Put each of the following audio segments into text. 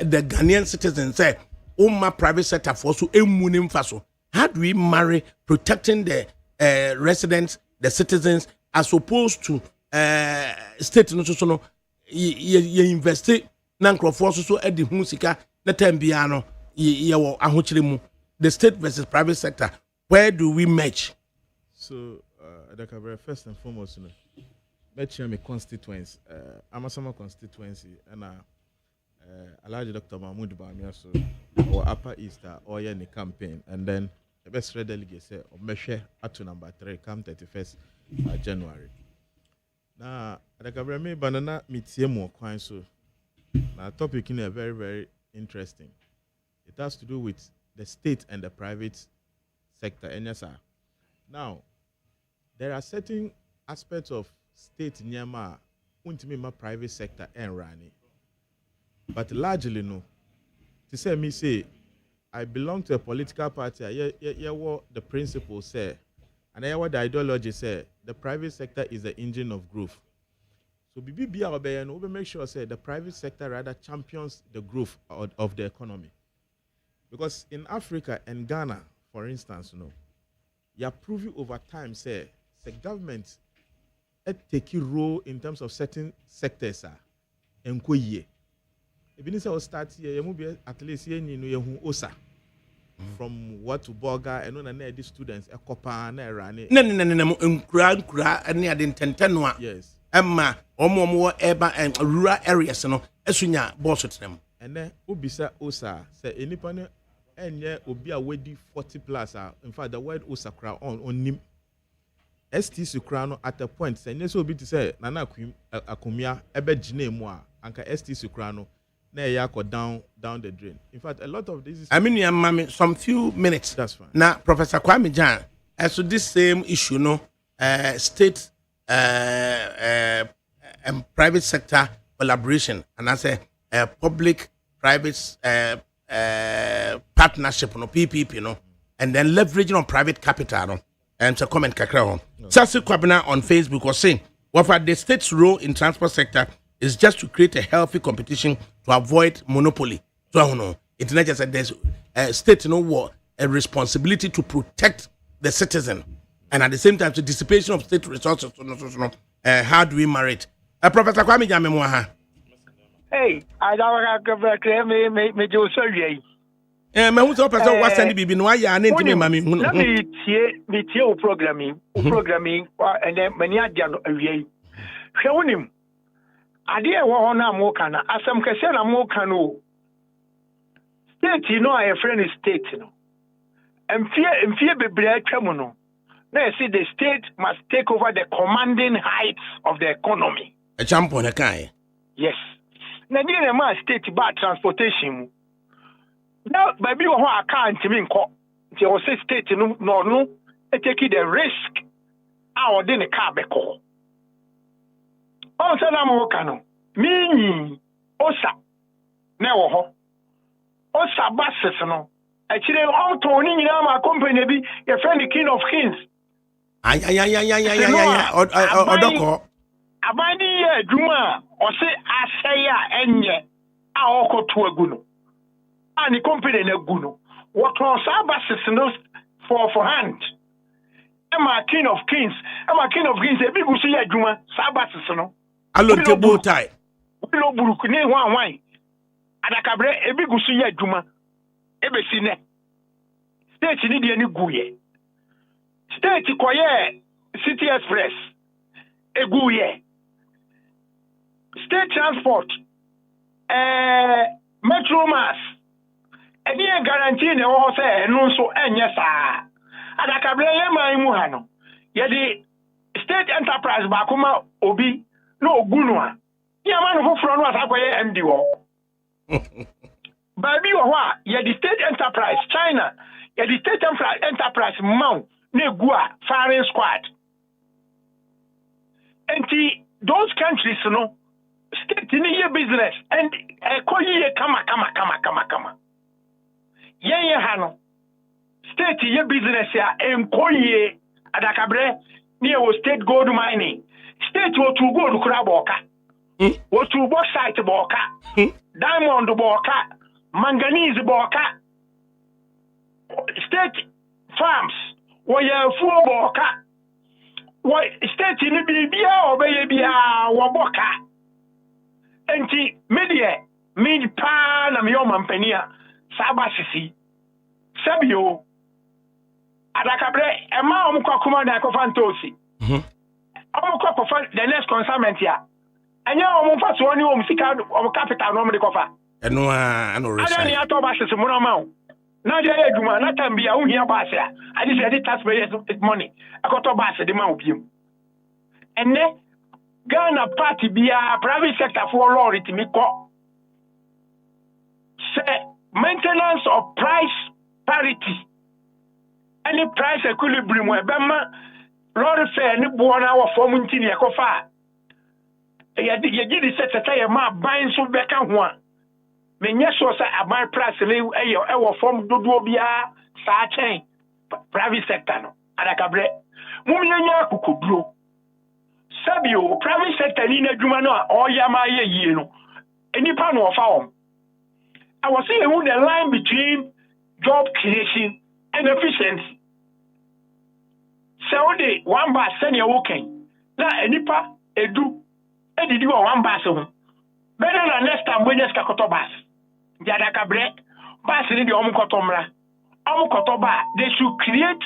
the Ghanaian citizens say, my private sector for so faso. How do we marry protecting the residents, the citizens, as opposed to state no so no you invest na nkrofo so e di hu sika na tambia no ye wo ahochire mu the state versus private sector, where do we match? So ADAKABRI, first and foremost, matching my constituents, Amasama constituency, and Alhaji Dr. Mahmoud Bamiaso or Upper East or any campaign, and then the best red delegate say measure at to number 3 come 31st January. Now ADAKABRI me banana meetie mo kwan so. Now topic in a very, very interesting. It has to do with the state and the private sector. And yes, sir. Now, there are certain aspects of state nyama untimima private sector and rani. But largely no. To say me say, I belong to a political party. What the principle say, and what the ideology say. The private sector is the engine of growth. So BBB we make sure say the private sector rather champions the growth of the economy. Because in Africa and Ghana, for instance, you are proving over time say the government take a role in terms of certain sectors and ye. If you say start here, you be at least you osa from what to Boga and on the students a copa na rani. No nkura ani adintenteno. Yes. Emma omo urban and rural areas no esunya boss to them. And then ubisa osa say enipa no enye obi a wedi 40 plus in fact the word osa kra on nim ST sukra no at a point say nyeso obi to say nana akumia ebe gine mu a anka ST sukra no na ya ko down the drain. In fact a lot of this is I mean mami some few minutes. That's fine. Now Professor Kwame Jan as to this same issue state and private sector collaboration and I say public private partnership PPP and then leveraging on private capital and to comment kakra on. Sasi Kwabena on Facebook was saying what the state's role in transport sector is just to create a healthy competition to avoid monopoly. So it's not just that there's a state a responsibility to protect the citizen. And at the same time, the dissipation of state resources. How do we marry it? Professor Kwame Jamemwaha. Hey, I don't me do surgery. Me who person was sending bibi no ya na ntimi ma me hunu. Na me tie o programming, and then many adia no awie. Hwe wonim. Ade e wo ho na mo kana, asem kese na mo kana o. State no a friend state no. Emfie bebre atwa mu no. Now, see, the state must take over the commanding heights of the economy. A champion, a guy. Yes. Now, you know, state about transportation. Now, baby, who I can't mean, they will say state no, take the risk. Our dinner car be call. Oh, so I'm working. Me, Osa. Now, Osa buses, no. Actually, all Tony, my company be your friend, the King of Kings. Odoko abani adwuma o se asaya enye a okoto aguno ani company na aguno what was abasis no for hand ema king of kings e bi gusu ya adwuma sabasis no allo table tie lo buruku ni hwan ADAKABRI e bi gusu ya adwuma e be si ne state ni de ni guye state koye City Express eguye state transport Metro Mass eni guarantee na wo say eno so enye saa ADAKABRI ye man mu ha no ye di state enterprise ba kuma obi no ogunu a ye man no foforo no asakoye MD wo baby wo a ye di state enterprise China ye di state enterprise mau Negua firing squad. And those countries, state in your business and call ye kama. Ye hano. State your business ya and call ye ADAKABRI near state gold mining. State what to go to Kraboka. What to box site boka. diamond boka, manganese boka, state farms, where you full boka, what state in the Bibia or Bayabia or boka. Enti media mid pan am your mampania sabasisi sabio adakabre ema omukwa kuma na kofantosi omukwa kofa the next consignment ya anya omumfa so oni omsika capital no me kofa eno ano research ada ni ato basisi mo na ma na dia adwuma na tambia wo hia baase a ade say the taxpayers money akoto baase de ma obiem enne Ghana party bia private sector for law it me ko say maintenance of price parity any price equilibrium we bema lorry fare ni bo na wa form ntini e ko fa ye di sector ye ma ban so beka ho a menye so say aban price le e wo form dodo bia sa chen private sector no adakabre mum yenya kokoduro Sabio, private sector in a Jumano or Yamaya Yeno. Any pan of farm. I was saying the line between job creation and efficiency. So the one bus senior working. Now any pa edu did you one bus on. Better than next time when you scacoto bus. Yadakabre, bus in the Omukotomra. Omukotoba, they should create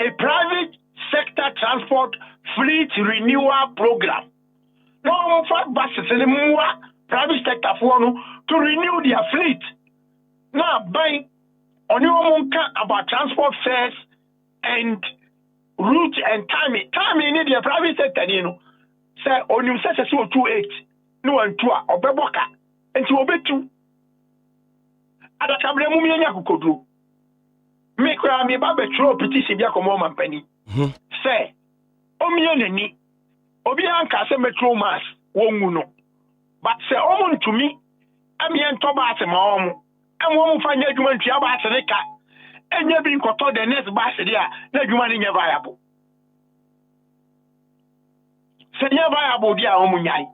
a private sector transport fleet renewal program. No fact buses anymore private sector for to renew their fleet. Now by on your about transport fares and route and timing. Timing in the private sector, you know. Say on you say so 28 no and 2 or beboka and to obey 2. Adakabre mumia kukodro. Me kwa me ba betro petition bia komo mampani. Say Omianeni, Obianka se metro mass, wonguno. But say omon to me, Amian Toba at Mom, and won't find a human Tiaba Seneca, and you're being caught the next bus there, no human in your viable. Say you're viable, dear Omunyai.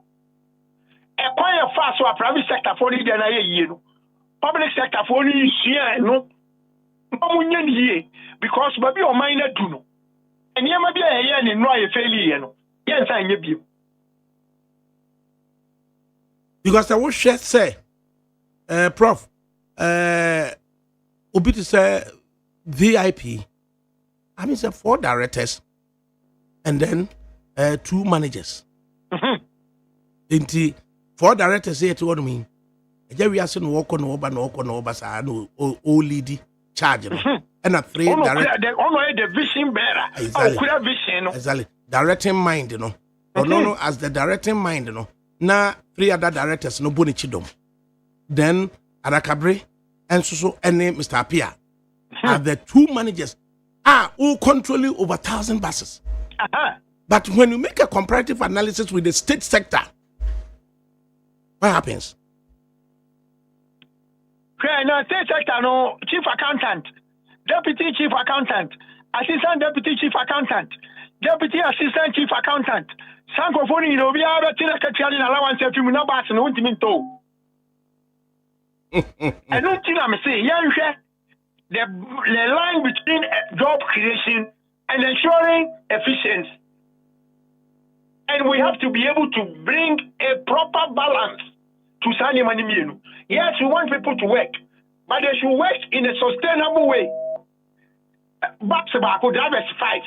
Acquire fast or private sector for the year, public sector for the year, no Omunyan ye, because baby or minor do no. And you may be a year in Roy failure. Yes, I give you. Because I will share say, Prof, Obi to say VIP. I mean, say 4 directors and then 2 managers. Inti 4 directors say to what I mean. We are saying walk on over, no lead charge. And a 3 directors. The vision bearer. Exactly. Vision. Exactly. Directing mind, you know. Or no, as the directing mind, you know. Now 3 other directors, no boni chidom. Then ADAKABRI and so and Mr. Apia are the 2 managers who controlling over 1,000 buses. But when you make a comparative analysis with the state sector, what happens? No, state sector, no chief accountant. Deputy Chief Accountant, Assistant Deputy Chief Accountant, Deputy Assistant Chief Accountant, Sankophone, you know, we are a Tina allowance to Munabas and Untiminto. I don't think I'm saying, the line between job creation and ensuring efficiency. And we have to be able to bring a proper balance to Sani Manimienu. Yes, we want people to work, but they should work in a sustainable way. Baksabako drivers 5.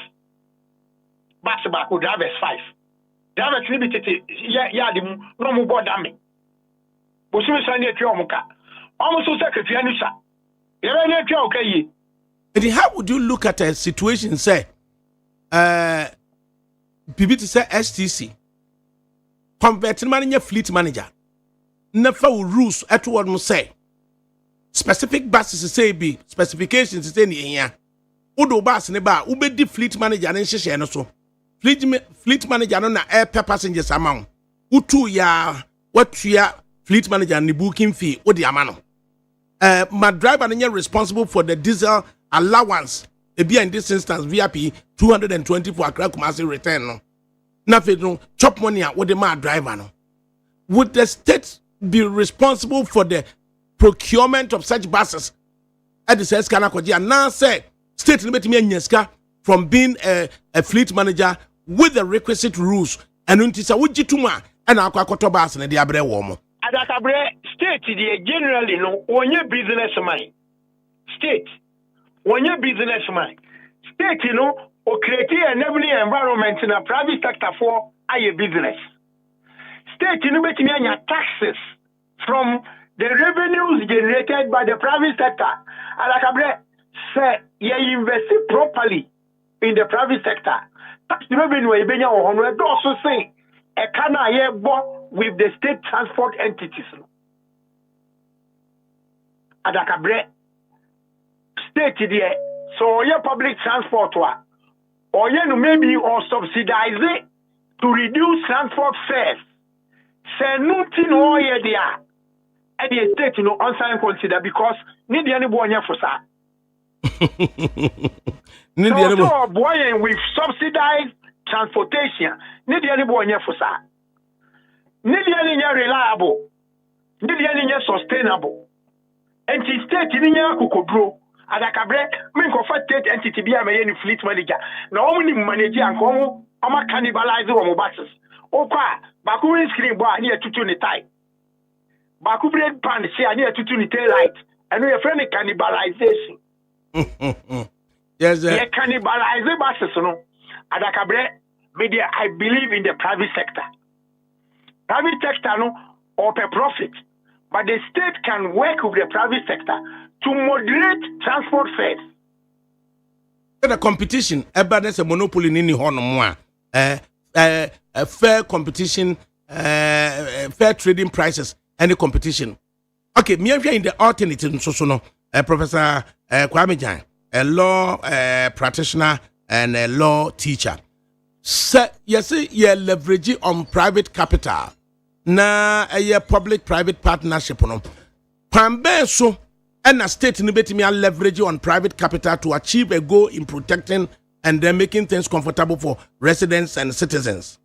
Baksabako drivers 5. Drivers limited. Yeah, the no more board damage. But soon as I need to Omuka, almost so secretary Anusa. You're okay. And how would you look at a situation, say, PBT say STC, converting manager, fleet manager, never rules at what must say. Specific buses say be specifications say here. Udo bus neba ubedi fleet manager and share no so. Fleet manager no na air passengers amount. Utu ya what ya fleet manager and the booking fee odi amano. My driver is responsible for the diesel allowance. In this instance, VIP 220 for Accra Kumasi return. No, nothing no chop money out with the mad driver. No, would the state be responsible for the procurement of such buses? At the says Kanakoji, and now say state limit me nyeska from being a fleet manager with the requisite rules. And untisa wujituma and akwakoto bus and the abre womo. ADAKABRI state generally no when you businessman. State when you businessman. State or create an environment in a private sector for a business. State taxes from the revenues generated by the private sector. ADAKABRI say you invest properly in the private sector. Tax revenue also say a can with the state transport entities. ADAKABRI state there, so your public transport or you maybe or subsidize it to reduce transport fares. Say nothing all year there. And the state on consider because need any boy for that. So boy with subsidized transportation need any boy for that. Need any reliable, need any sustainable. And the state in Kukubro, ADAKABRI, mean for state entity be a fleet manager. Now only manager and come, I'm cannibalize our buses. Okay, Bakurin screen boy near to tune tie. Bakubred pan say near to tune tail light, and we are friendly cannibalization. Yes, they cannibalize the buses, no. ADAKABRI, media, I believe in the private sector. Private sector, no, or per profit. But the state can work with the private sector to moderate transport fares. The competition, there's a monopoly in the horn. Fair competition, fair trading prices, any competition. Okay, me in the alternative, so Professor Kwame Jan, a law practitioner and a law teacher. So, yes, you're leveraging on private capital. Na a public-private partnership no. Pambe so and a state in the leverage on private capital to achieve a goal in protecting and then making things comfortable for residents and citizens.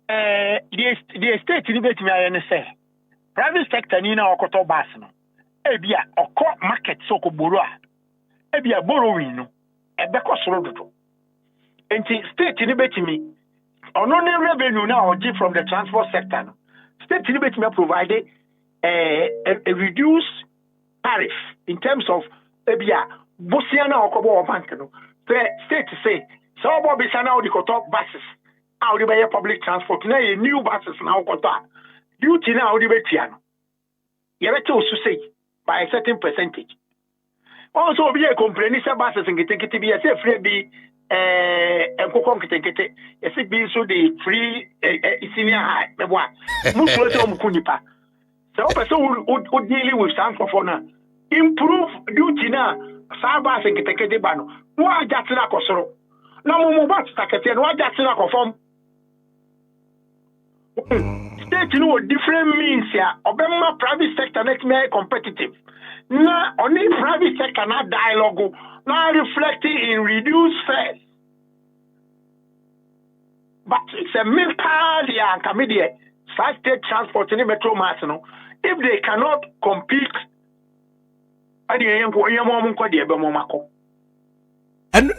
The state in the say private sector ni na okoto bus no. Ebia oko market so ko boro a. Ebia borrowing no. Ebe ko soro dodo. Enti state ni betimi ono ne revenue na oji from the transport sector no. State Liberty provided a reduced tariff in terms of Bosiana or Kobo Bank. State to say, so Bobisana or the Koto buses, out the public transport, new buses now Kota. Duty now the Betiano. You have to say by a certain percentage. Also, be a complainant buses and get to be a free be and Kokon yes, it being so the free senior high, the one. Kunipa. So, person would deal with some for now. Improve duty now. Sabas and Kitekete Bano. Why Jatsina Kosoro? No more bats, Takatian, why Jatsina Kofom? State know different means here. Obama private sector next me competitive. Now, only private sector not dialogue. Now reflecting in reduced fares. But it's a military and comedian. State transport in the metro mass, if they cannot compete, and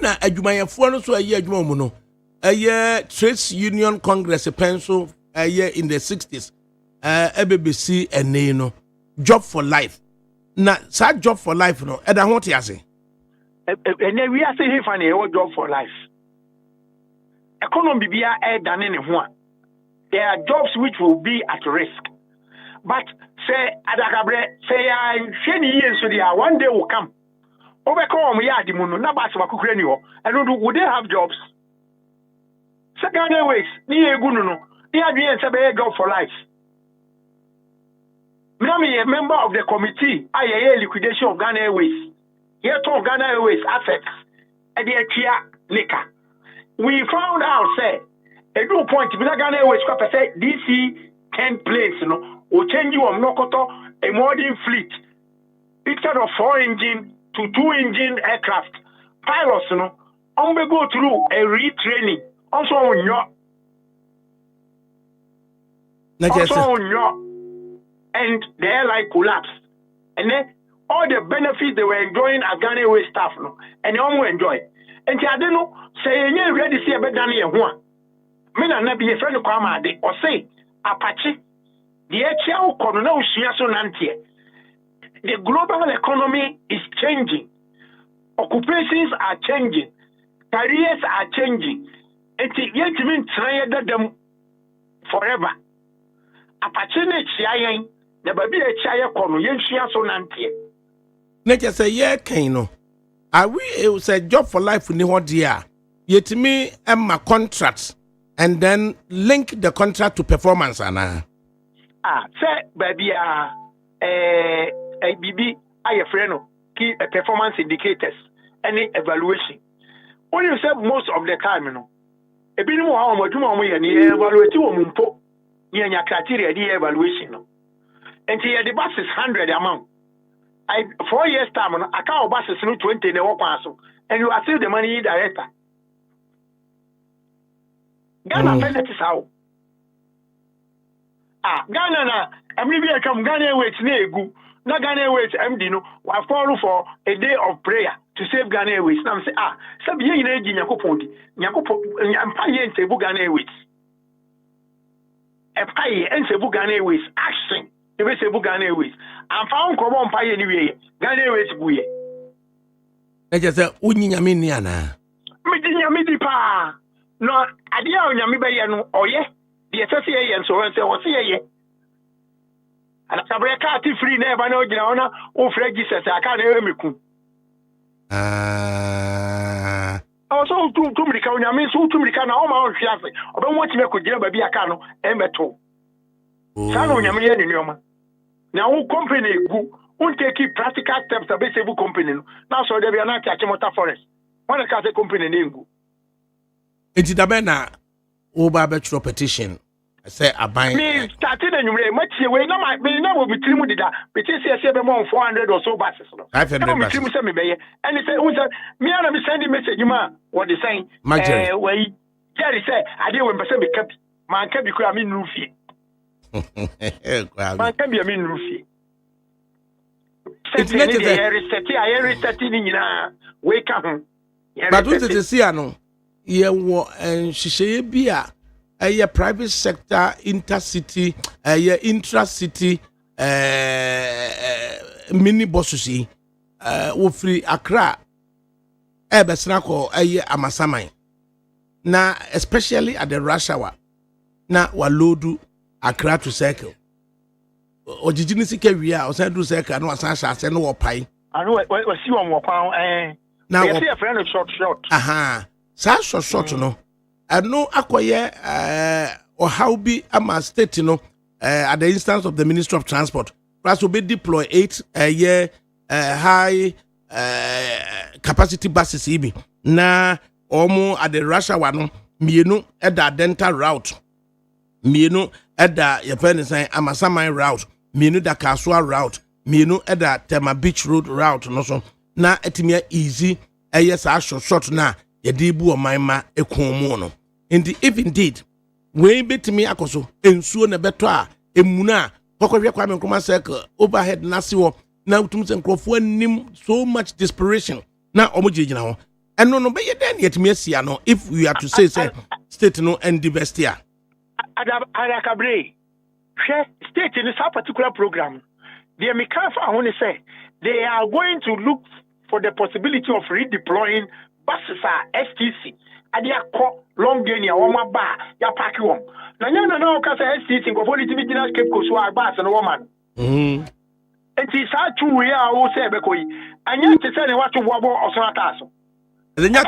na adwumayefo no so aye adwuma mu no aye trades union congress pencil aye in the 60s BBC ene no job for life na sa job for life no e da ho te ase ene we ase he fa na e job for life economy bia e dane ne ho a there are jobs which will be at risk but say ADAKABRI say I sheni years so there one day will come overcome yard muno na ba se bakukure ni ho and would they have jobs second airways ni egu no they are doing a job for life. Me a member of the committee I liquidation of Ghana Airways here to Ghana Airways assets at the liquor. We found out say a good point to Ghana Airways say DC 10 planes will change you on Nokoto a modern fleet instead of 4-engine to 2-engine aircraft. Pilots, we go through a retraining. Also on your and the airline collapsed. And then all the benefits they were enjoying as Ghana Airways staff, no, and they all enjoy. And I don't know, say, you're ready to see a better than you. Me na na be a friend of Kwamade or say Apache the HL Corona the global economy is changing, occupations are changing, careers are changing, and yet mean try them forever. Apache ne chiayen the baby a chia kono yen shia so nantie. Nature say yeah kano. Are we say job for life ni ho dia? Yet me and my contracts. And then link the contract to performance, Anna. Say, baby, BB, I friend, key performance indicators, any evaluation. When you say most of the time, you know, a bit more how much more we evaluate you mumpo, near your criteria, the evaluation. And here the bus is 100 amount. 4 years time, I can't bus is 20 in the work, and you are still the money director. Ghana penalties how? Ghana na every come Ghana Airways na egu. Na Ghana Airways MD no wa follow for a day of prayer to save Ghana Airways. Now say sabi ye na egi Nyakopon di. Nyakopon empaye nsebu Ghana Airways. Empaye nsebu Ghana Airways action. Ebe sebu Ghana Airways. Amfa nkobo empaye ni wie. Ghana Airways buye. Eje say unyinyame ni ana. Me di nyame di pa. No, idea on your mibay no or ye, the association so and so see ye. And a breaker free never know Jana or Fred Jesus, I can't hear me. Also, to me, I mean, so to me, can all my own traffic. I don't want to make a deal by Biacano and Beto. Sano Yamian in Yoma. Now, company won't take practical steps a basic company. Now, so they be not catching water forest. One of the company name. Enti dabena oba betro petition say aban me started and you much way no my me no be trimu dida be say be more 400 or so buses no 500 buses me say me be and say me ana me send message ma what they saying way Jerry say I dey when person be cap man can be kura me nufie man can be me nufie it's not the reset ni nyina we ka ho but what to see ano ye wo nhihye bia a private sector intercity intracity mini buses wo free Accra besna ko amasaman na especially at the rush hour na walodu Accra to circle ojijini sika wia o san do circle na wasan hye no wo pai anu we si wo kwan na we see a friend short aha sa short no no akoye how be ama state no at the instance of the Ministry of Transport plus will be deploy 8 high capacity buses ibi na omo at the Russia one mienu at the dental route mienu at the Yefen Amasaman route mienu da Kasua route mienu at the Tema Beach Road route no so na etimia easy sa short na yedibu o manma ekomu no and if indeed we betimi akoso ensuo na beto a emuna pokowia kwa me nkoma circle overhead nasi wo na utum se nkrofo anim so much desperation na omujigina ho eno no be yeden yetimi asia no if we are to say state no and diversity ADAKABRI state in this particular program the Mikafa only say they are going to look for the possibility of redeploying buses are STC and ya ko long journey o ma ba ya park won na nya na o ka say STC go for little business Cape Coast wa bus no woman enti sa tu we a o say be koyi anya te say ne watu bobo osonata so enya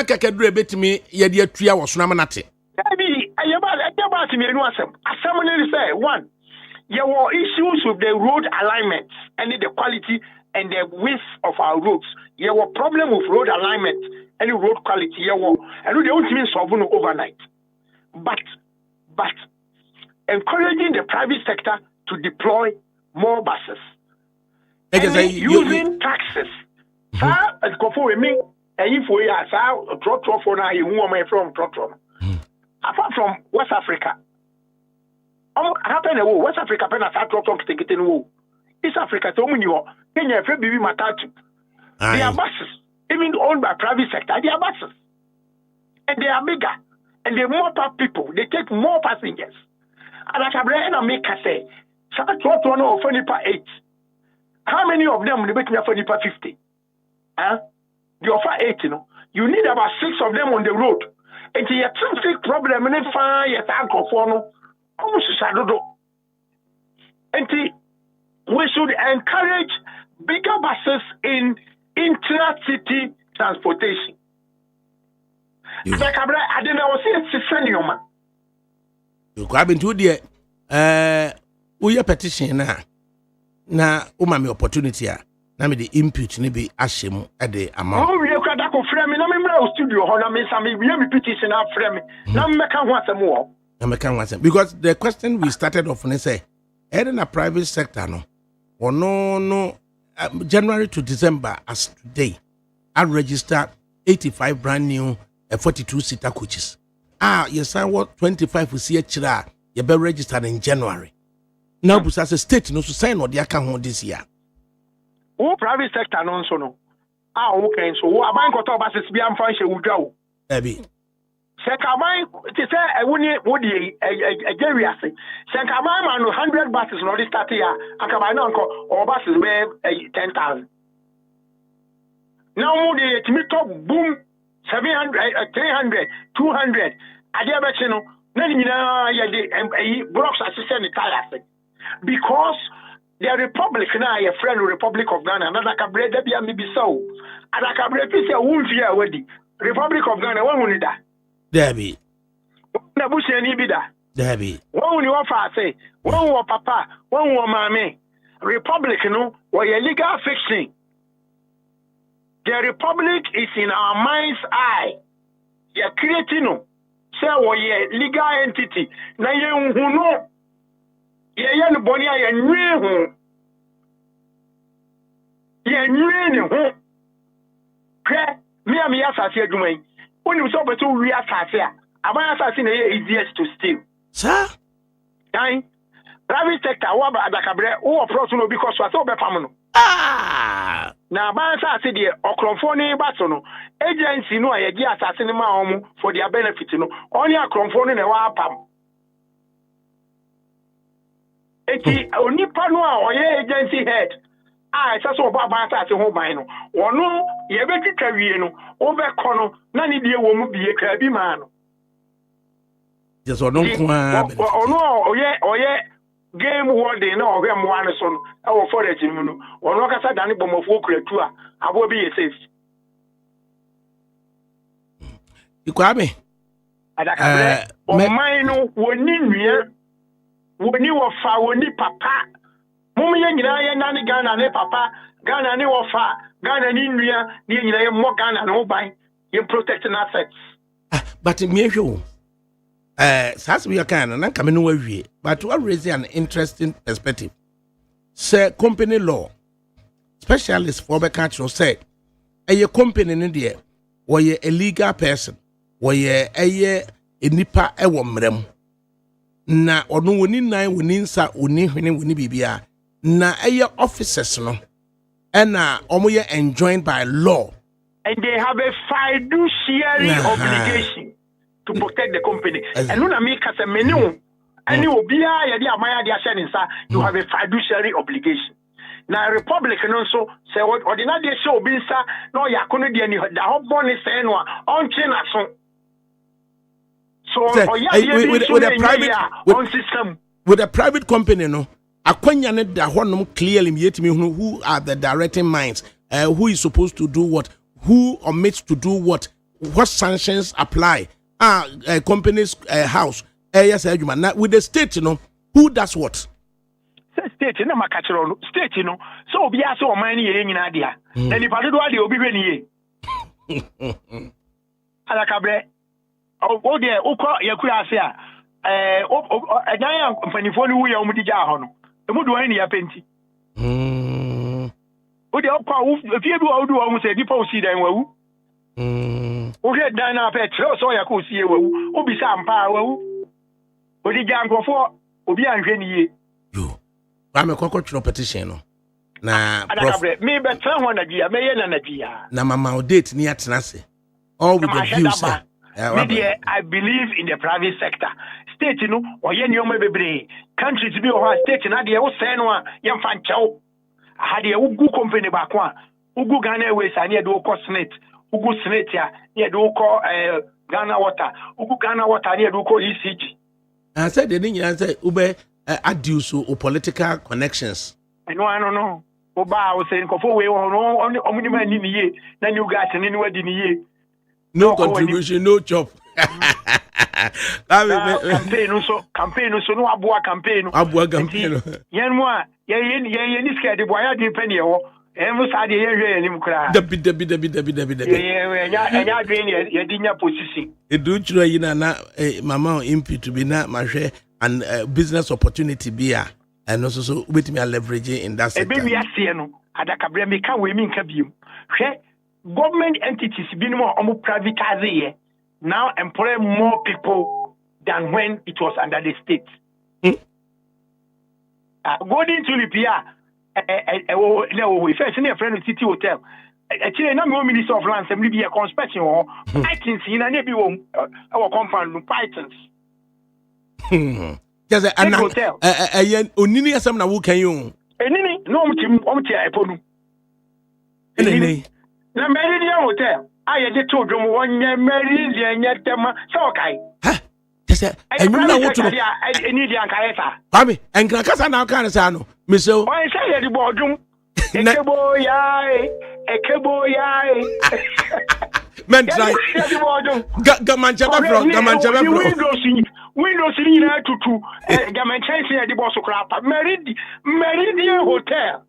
kakadure betimi ye de atua wo sonam nate bi ayaba ti mienu asem ne say one there were issues with the road alignment and the quality and the width of our roads. There were problems with road alignment and road quality. And they don't mean solving overnight. But encouraging the private sector to deploy more buses. And using taxes. As for me, and if we are from West Africa, happen West Africa pen as I talk to wo. East Africa to many Kenya bibi matatu. They are buses, even owned by private sector. They are buses, and they are bigger, and they more people. They take more passengers. And I can make a say, what one of funny per 8. How many of them will make me for 50? Huh? They offer 8, you know. You need about 6 of them on the road. And the traffic problem in the fire, yes, uncle for no. Almost and we should encourage bigger buses in intra-city transportation. I didn't know it's senior man. You grab into the we petition na umami opportunity na me the input ni bi ashemu at the amount. Oh, we can go frame na me studio ho na me sami we petition na frame na me kan ho asem wo. Na me kan ho asem because the question we started off and say in a private sector no no January to December as today I registered 85 brand new 42 seater coaches. Yes, I want 25 for see chira you be registered in January. Now but as a state no so sign what they can this year. Oh, private sector no so no. Okay, so what about got buses be am fan she wudwa. Ebi. Sekaman ti say e woni Nigeria say. Sekaman man 100 buses no dey start here. Akaban no nko or buses be 10,000. Now mo dey timi top boom 700 300 200 ade be no na nyina ye dey blocks assistant tires because the republic na your friend Republic of Ghana na ADAKABRI da bia me bi so ADAKABRI fi say wonfi a wadi Republic of Ghana won huni da Debbie na busia ni bi da Debbie won huni wo fa say won wo papa won wo mame Republic no wo ye legal fiction. The Republic is in our mind's eye. You're creating no. Say what ye legal entity. Na ye no. Ye no boni ye nwe ho. Ye nwe ne ho. Kre me am ya asase adwuma yi. Oni so beto wi asase a. Aban asase na ye easiest to steal. Sir? Kai. Private sector wa ba ADAKABRI wo approach no because wa so be pam no. Na ban asase de okromfo ni bato no agency no aye gi asase ni ma omu for their benefit no only akromfo no na wa apam eti onipa no a oye agency head esa so ba ban asase ho ban no wono ye betwitwa wie no wo be kɔ no na ne die wo mu bie ka bi ma no just ono kwa ono oye game warden na ohwe mwa ne so no e wo forest mu no ono kasa dane bomofo kuratu a abo bi ye safe ikwame ADAKABRI o man no woni nua woni wo fa woni papa mum ye nyina ye nane Ghana ne papa Ghana ne wo fa Ghana ni nua ne nyina ye mo Ghana no ban ye protecting assets but me hwe SAS we can na come no wawie but what raise an interesting perspective say company law specialist for be catch no say a company no there where a legal person where a nipa e wo mrem na ono woni nan woni nsa oni hwene woni bibia na officers no na omo ye enjoined by law and they have a fiduciary obligation to protect the company. And no na make us a menu. And you will be you have a fiduciary obligation. Now Republic and also say what ordinary show be sa no ya kono de ni the whole money say no on China so with a private company no akwanya ne da honom clearly yetimi who are the directing minds who is supposed to do what who omits to do what sanctions apply a company's house yes with the state who does what state na makachiro state so obi aso o man ye nyina dia na ni padodo ade obi hwe ni ye ADAKABRI o de ukọ yakura ase a edan mfanifo ni wu ya omudi ja ho no emudu wan ni ya penti o de ukọ fie bi o du o mu se dipa o si dan wawu o hwe dan na pe tro so ya ko si e wawu o bi sa ampa wawu o di ja nkofo obi anhwe ni ye yo ba me kokotro petition no na Adakabre me be tran ho na dia me ye na dia na mama o date ni atena se all with the views I believe in the private sector state no oye ni o me bebre countries bi o ha state na de wo se no a ye mfa nchew ha de wo gu company ba ko a ugu Ghana Airways ani e do ko Senate ugu Senate ya e do ko Ghana Water ugu Ghana Water ani e do ko ECG I said the thing I said ube adduce o political connections no oba o say nkofo we no omuni ma ni ye na new gas ni wadi ni ye no contribution no chop campaign so no aboa campaign yen mo a ye ni scared boy ya di penny e ho emu sa de ye hwe ni mkura dabi enya adwen ye di nya position edu chiro yi na mama impi to be na mahwe and business opportunity bia and also with me leverage in that sector ebe wi ase no adakabre me ka we mi nka biom hwe government entities bi no omo privatize ye now employ more people than when it was under the state. Golden Tulip here, first in a friend of City Hotel. Actually, no Minister of Lands, and maybe a conspection or Pythons in a neighbor our compound Pythons. Just a hotel. Onini some na who can you? No, Omtia Eponu. Na Meridian Hotel. I had told them 1 year Meridian yet them so okay. Huh? Just a and you know what to need Yankaeta. Pami, and Krakasa now can say, Miss O. I say the boardroom. Ekebo yai. Men try. Gamanchaba Windows in to Gamanchase the boss of crap. Meridian Hotel.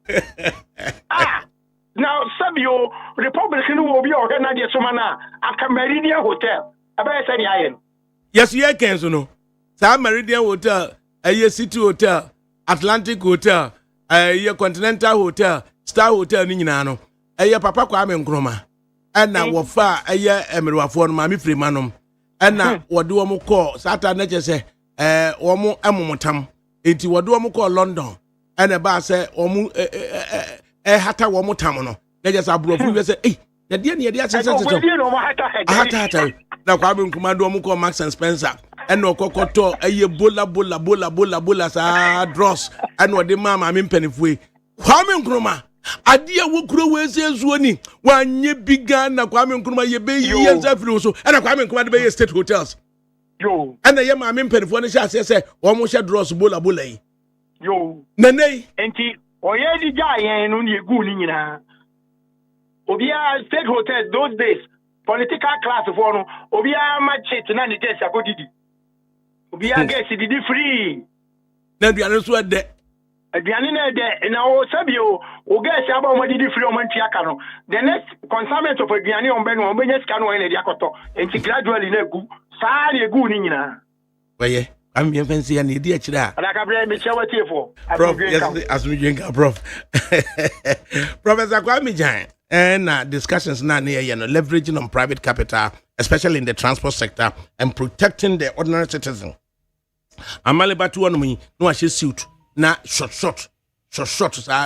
Now, Sabio, Republican will be organized Somana at Meridian Hotel. About say iron. Yes, you can no. Sam Meridian Hotel, a City Hotel, Atlantic Hotel, a Continental Hotel, Star Hotel Ninano, a Papa Kwame Nkrumah, and now what far a year Emerwa for Mammy Freemanum, and now what do I call Saturday say, Omo Amomotam, into what do I call London, and a bar say, Omu. Hata wo motamono na just abrofu we say the dia ne dia sense hata na kwa be nkumado mo ko Max and Spencer and no kokoto bola sa dross and no de mama me mpanifue Kwame Nkrumah adia wo kuro we se zuo ni wanye biga na Kwame Nkrumah ye be ye zafiri so and Kwame Nkrumah de be state hotels yo and ye mama mpanifue ne sha se wo mo sha dross bola yi yo nene enti oye di jaye no ni egu ni nyina obia state hotels those days political class for no obia match na ni test akodidi obia get didi free na duane so de aduane na de na o sabio o get aba o didi free o manti aka no the next consignment of aduane o be no o benya sika no na di akoto enti gradually na egu saa na egu ni nyina weye I'm being fancy and the dear Chida. ADAKABRI for Prof, yes, as we drink, Prof. Professor Kwame Jan, and discussions now near leveraging on private capital, especially in the transport sector, and protecting the ordinary citizen. Amale batu on me, no, I should suit. Now, short,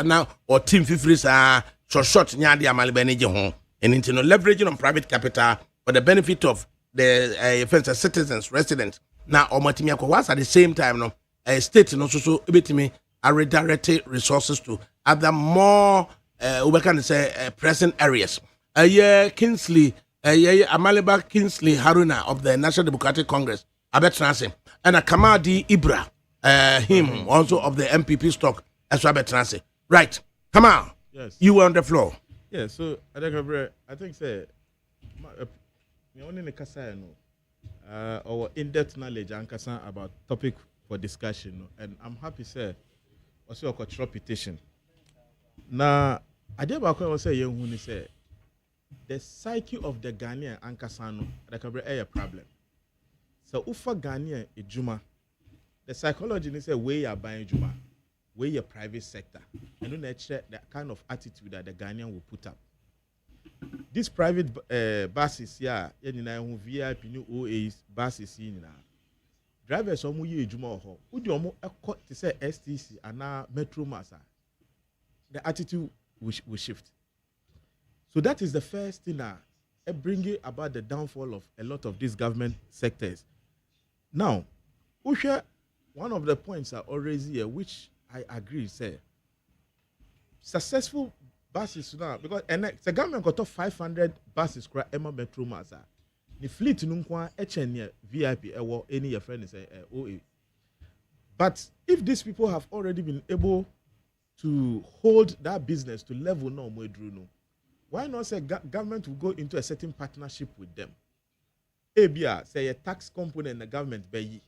now, or team fifties are short, nyadi amale beniji home, and into leveraging on private capital for the benefit of the citizens, residents. Now, Omatimi was at the same time, no, a state no so ebitimi are redirected resources to other more we can say present areas. Kingsley, Amaliba Kingsley Haruna of the National Democratic Congress, Abetranse, and a Kamadi Ibra, him also of the MPP stock as Abetranse. Right, come on. Yes. You were on the floor. Yeah, so ADAKABRI, I think say me only the kasa no. Our in-depth knowledge and about topic for discussion, and I'm happy say also a cultural petition. Now, I did about what say young who say the psyche of the Ghanaian and Kasano ADAKABRI a problem. So ufa Ghanaian a Juma, the psychology is a way you buying Juma, way your private sector, and don't check the kind of attitude that the Ghanaian will put up. This private buses here, VIP new OAs buses here, drivers omu ye ejuma ho udi omu ekọ to say STC and Metro Masa, the attitude will shift. So that is the first thing that bringing about the downfall of a lot of these government sectors. Now, one of the points are already here, which I agree, say, successful buses now, because the government got 500 buses cry Emma Metro Masa. The fleet nunkwa HN VIP or any your friend is OA. But if these people have already been able to hold that business to level no more no, why not say government will go into a certain partnership with them? ABR say a tax component the government pay,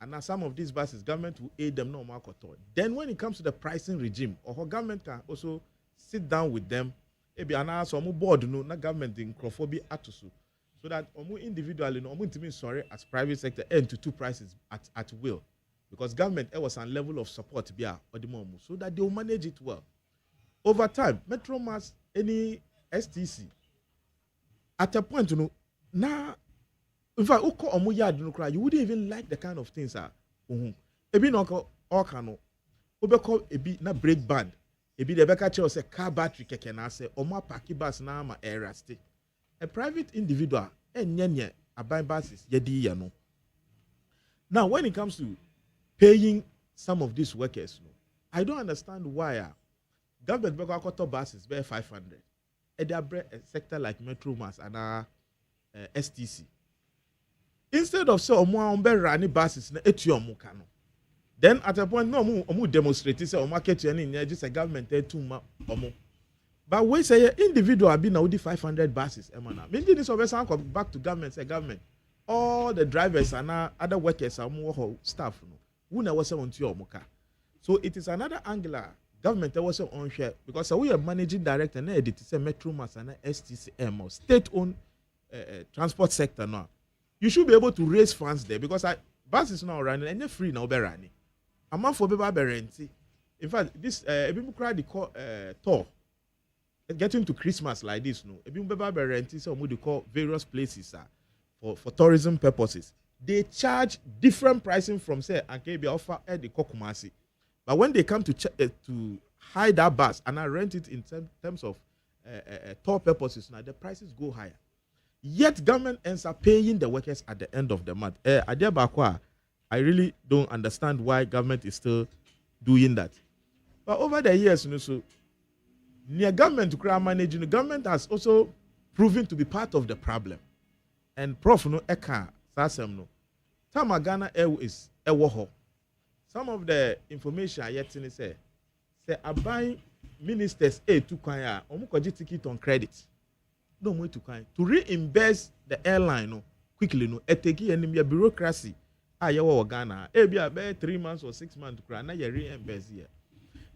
and now some of these buses government will aid them no more. Then when it comes to the pricing regime, or government can also sit down with them. ABR now some board no na government in Crawford atusu, so that individually no sorry as private sector end to two prices at will, because government was a level of support or the moment, so that they will manage it well. Over time, Metro Mass any STC at a point now in fact you wouldn't even like the kind of things ebi no all cano obeko ebi na brake band ebi the beka che say car battery keke na say omo park bus na ma erasti a private individual enyenye aban buses yedi ya no. Now when it comes to paying some of these workers I don't understand why government beko akoto buses be 500 and they sector like Metro Mass and STC. Instead of say omo be running buses na etuomu kano. Then at a point no omu demonstrate say market any just a government too omo. But we say individual be na 500 buses emana. Meaning this over come back to government say government all the drivers and other workers are more staff no. Who na was on to omo ka. So it is another angle government was on share because we are managing director and edit say Metro Mass and STCM or state-owned transport sector now. You should be able to raise funds there because buses now running and they're free now be running. A month for baby renting. In fact, this people cry the call tour. Getting to Christmas like this, no. People baby renting so what they call various places for tourism purposes. They charge different pricing from say and can be offer at the Kokumasi. But when they come to hide that bus and I rent it in terms of tour purposes, now the prices go higher. Yet government ends up paying the workers at the end of the month. I really don't understand why government is still doing that. But over the years, so near government to crowd managing, the government has also proven to be part of the problem. And Prof no eka sasem no. Tama Ghana Airways ewoho. Some of the information I yet say I buy ministers to kwaya omukoji ticket on credit. No more to kind to reimburse the airline no quickly no eteki enemy bureaucracy yawo Ghana be 3 months or 6 months to na you reimburse here.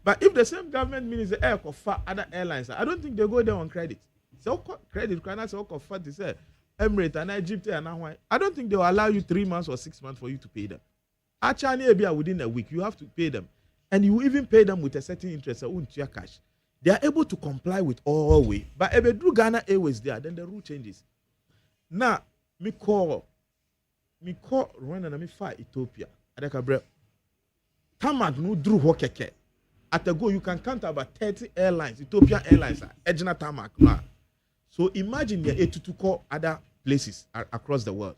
But if the same government minister for other airlines, I don't think they go there on credit. So credit can say for to say Emirates and Egypt and Hawaii. I don't think they will allow you 3 months or 6 months for you to pay them. Actually, within a week you have to pay them, and you even pay them with a certain interest cash. They are able to comply with all way. But if you Ghana Airways there, then the rule changes. Now, me call Rwanda and me fight Ethiopia. ADAKABRI. Tamad no drew hokeke. At a go, you can count about 30 airlines, Ethiopian Airlines, Ejina Tamak. So imagine the 82 other places across the world.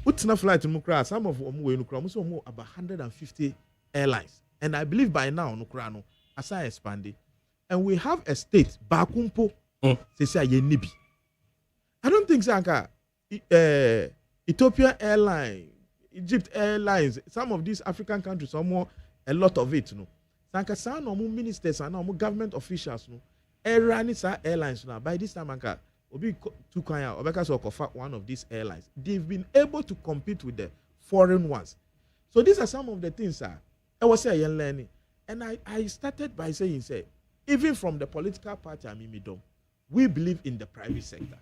Utsina flight in Mukra, some of them about 150 airlines. And I believe by now, Nukrano, as I expanded, and we have a state, Bakumpo, say Nibi. I don't think Sanka, Ethiopian Airlines, Egypt Airlines, some of these African countries, some more, a lot of it, no. Sanka, some no ministers and no government officials, no. Airlines now. By this time, Anka, Obi Tukanya, Obeka Sokofa, one of these airlines, they've been able to compete with the foreign ones. So these are some of the things, I was saying, learning, and I started by saying, even from the political party, we believe in the private sector.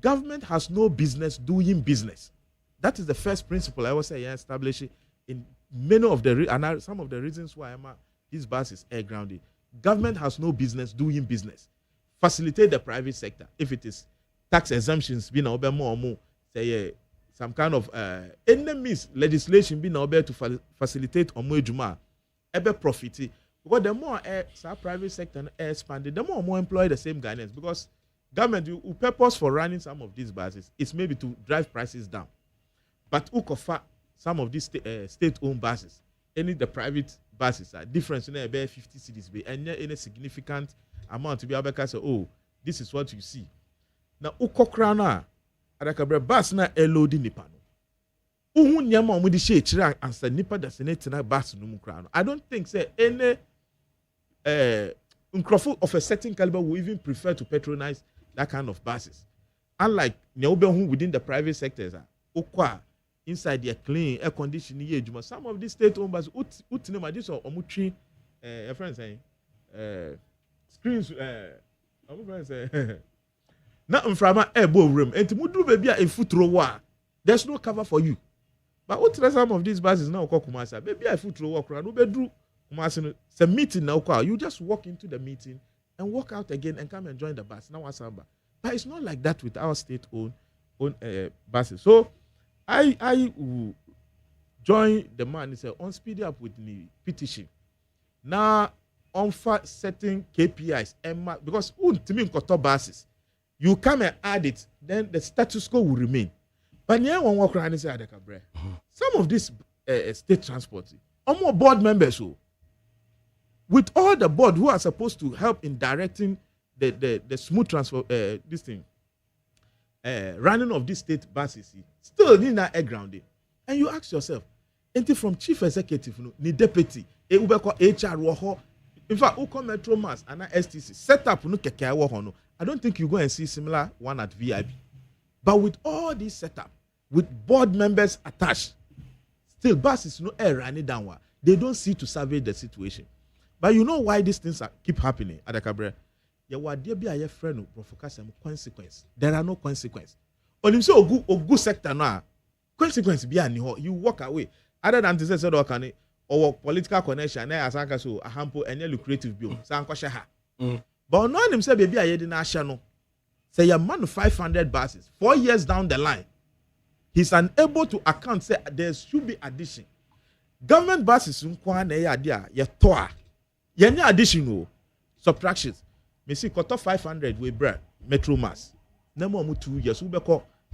Government has no business doing business. That is the first principle I was saying establishing in many of the and some of the reasons why this bus is air grounded. Government has no business doing business. Facilitate the private sector. If it is tax exemptions, being more say some kind of enemies legislation be now to facilitate omo ejuma ebe profit because the more private sector expanded, the more employ the same Ghanaians, because government you purpose for running some of these buses is maybe to drive prices down, but ukofa some of these state-owned buses, any the private buses are different in about 50 cities and any significant amount to be able to say, oh, this is what you see. Now ukokrana ADAKABRI bus na loading nipa no uhu nyama omo di share chira ansa nipa da senate na bus no mu kra no. I don't think say any uncrofo of a certain caliber will even prefer to patronize that kind of buses, unlike who within the private sectors okwa inside their clean air conditioning ejuma. Some of these state-owned buses utinema this or omutri your friend saying screens friend say na mframa ebo room enti mudu baby a futuro wa there's no cover for you, but what some of these buses now call kumasa baby a futuro wa kra no bedru kumasa no say meeting now call you just walk into the meeting and walk out again and come and join the bus now wasamba. But it's not like that with our state-owned buses. So I will join the man and say on speed up with the petition now on for certain KPIs and because to me buses you come and add it, then the status quo will remain. But now one walk around and say ADAKABRI. Some of these state transport are more board members who, with all the board who are supposed to help in directing the smooth transfer this thing running of these state buses, still need that air grounding. And you ask yourself, ain't from chief executive ni deputy HR in fact who come Metro Mass and STC set up no keke no. I don't think you go and see similar one at VIP. But with all this setup, with board members attached, still buses no air running downward. They don't see to survey the situation. But you know why these things keep happening, ADAKABRI? There be a friend of consequence. There are no consequences. Only so ogu sector now. Consequence be any you walk away. Other than to say okay, or political connection, as I so a hampo any lucrative bill. But no him say baby I didn't no. Say your man 500 buses 4 years down the line. He's unable to account say there should be addition. Government buses nkwa na ya dia ye toa. Ye any addition subtractions. Me see cut 500 we bra Metro Mass. Na mo 2 years we be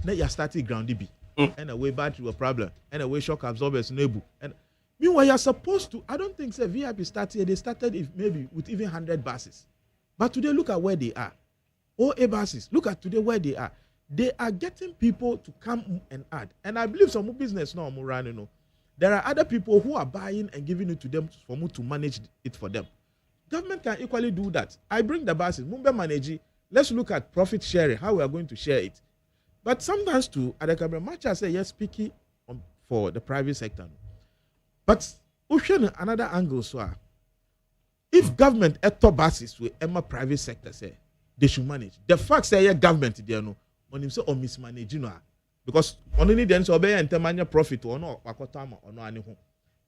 na ya starting ground bi. And away battery a problem. And away shock absorbers nebu. And meanwhile you're supposed to, I don't think say VIP started, they started if maybe with even 100 buses. But today look at where they are. OA buses, look at today where they are. They are getting people to come and add. And I believe some business now running. You know, there are other people who are buying and giving it to them for me to manage it for them. Government can equally do that. I bring the buses, Mumbai manage. Let's look at profit sharing, how we are going to share it. But sometimes too, ADAKABRI, much as say yes, picky for the private sector. But another angle so if government at top buses with Emma private sector say they should manage. The fact say yeah, government there no on him say or mismanage because only then so obey and temanya profit or no wakotama or no anything.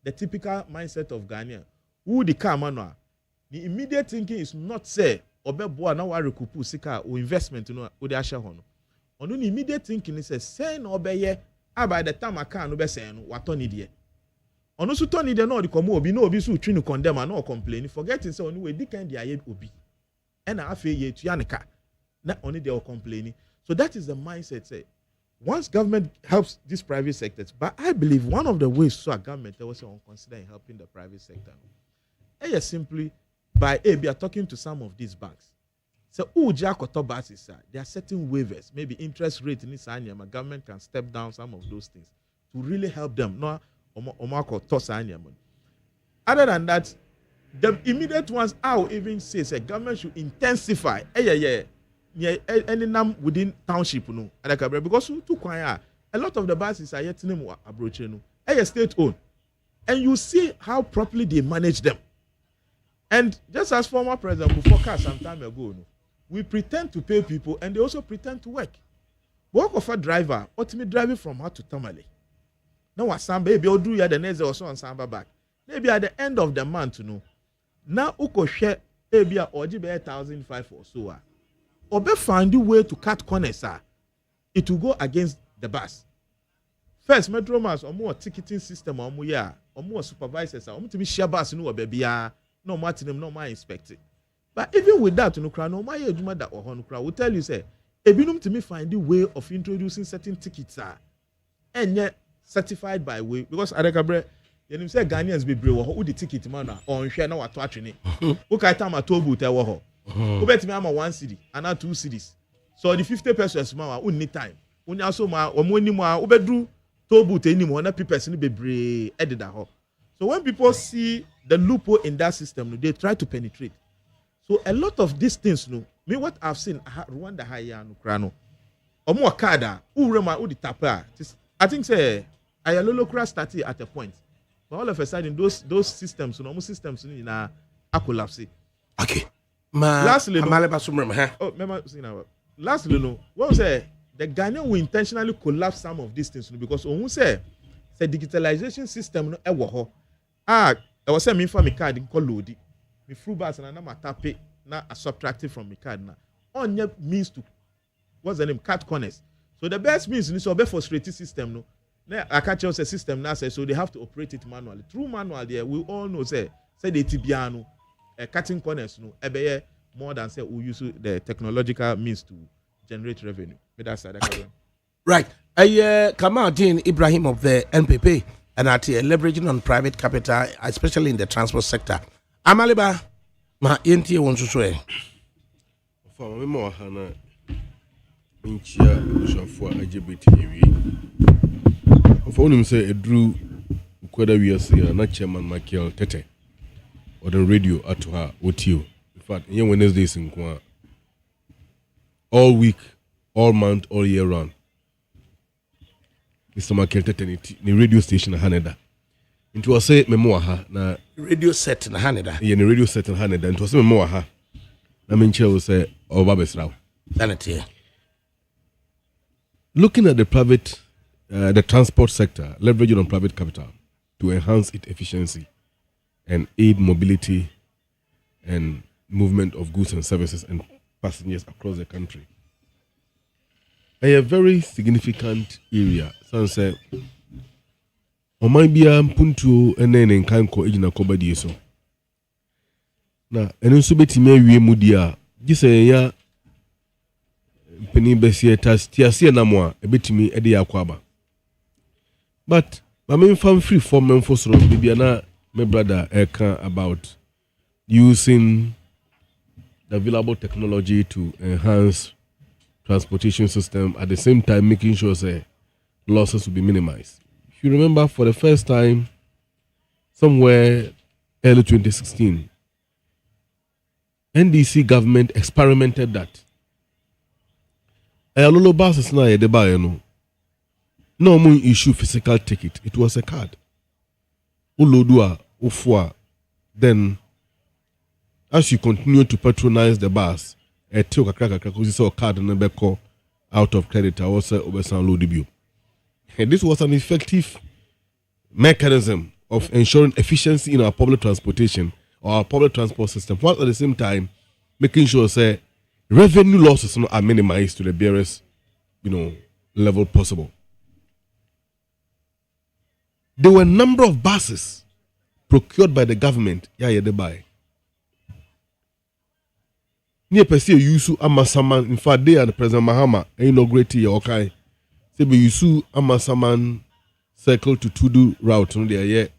The typical mindset of Ghana who the car man the immediate thinking is not say obe boa na wa recoup sika or investment no o de ahye ho no. Ono the immediate thinking is say no obeye by the time I can no be say no wato ni de. Ono so turn de no the come obi no obi so twi no condemn and no complain forgetting say onu we di kind dey aye obi and afa ye tu ya nka na oni dey complaining. So that is the mindset say once government helps these private sectors, but I believe one of the ways so a government they was considering helping the private sector is simply by we are talking to some of these banks. So buses, there are certain waivers, maybe interest rate in this area, my government can step down some of those things to really help them. No, other than that, the immediate ones I will even say government should intensify any name within township no because a lot of the buses are yet approaching state owned, and you see how properly they manage them. And just as former president Buffoka some time ago, we pretend to pay people and they also pretend to work. Work of a driver, ultimately driving from her to Tamale. Now what some baby or do ya the next also on Samba back. Maybe at the end of the month, now uko share maybe or 1,500 or so. Or be find a way to cut corners, it will go against the bus. first metro mass omo ticketing system omo ya omo supervisors omo to be share bus no oba bia no mo atenem no mo inspect it. But even with that no kra no mo ya adwuma da oho no kra will tell you say ebinum to me find the way of introducing certain tickets and yet certified by way because ADAKABRI you say Ghanaians be brave who the ticket man on share na wato atwene who kai time atobu te wo ho who bet me am 1 cedi and 2 cedis so the 50 pesos man who need time unya so ma omo ni mu a who bedru tobu te ni mu na people ni be brave edida ho. So when people see the loophole in that system they try to penetrate. So a lot of these things no me what I've seen Rwanda higher no kra no omo okada who rema who the tapa I think say Ayalolo crash started at a point. But all of a sudden, those systems, almost systems, are collapse. Okay. Lastly, lastly, no. What was the Ghanaian will intentionally collapse some of these things because when we say digitalization system no ewo I was saying me for my card in call load me through bars and I'm tap it now I subtract it from my card now. On your means to what's the name cut corners. So the best means is to be frustrated system no. Now I catch us a system now say so they have to operate it manually. Through manual there we all know say the tibiano cutting corners no more than say we use the technological means to generate revenue. But that's okay. Right. Kamaldeen Ibrahim of the NPP and at leveraging on private capital, especially in the transport sector. Amaliba ma yenti wonso so e. For me mo hana nchia bushafo LGBT ewi. For him say edru kweda wiase na chairman Michael Tete or the radio at her otio. In fact, in Wednesdays in Kwa all week, all month, all year round. Mr. Michael Tete ni radio station na Haneda. Into was say memoa na radio set na Haneda. Yeah, ni radio set na Haneda. Into was say memoa na menche will say Obabesrao. Sanity. Looking at the private the transport sector, leveraging on private capital to enhance its efficiency and aid mobility and movement of goods and services and passengers across the country. A very significant area. Some say, "Omaibia puntu ene nkanko ejina koba dieso." Na eno so betime wie mudia. Gise ya peni besie tiasie na mo a ebetimi ede yakwaba. But my main fan free form memphosro bibiana my brother Eka about using the available technology to enhance transportation system at the same time making sure say losses will be minimized. If you remember, for the first time somewhere early 2016, NDC government experimented that. Ayalolo buses na yedeba no. No more issue physical ticket. It was a card. Ulodua, Ufwa. Then, as you continue to patronize the bus, a card and a call out of credit. I was Obesan Lodibio. And this was an effective mechanism of ensuring efficiency in our public transportation or our public transport system, while at the same time making sure say revenue losses are minimized to the barest, level possible. There were a number of buses procured by the government. Near Persia Yusu Amasaman, in fact, they and President Mahama inaugurated Yokai. Say be Yusu Amasaman circle to Tudu route on the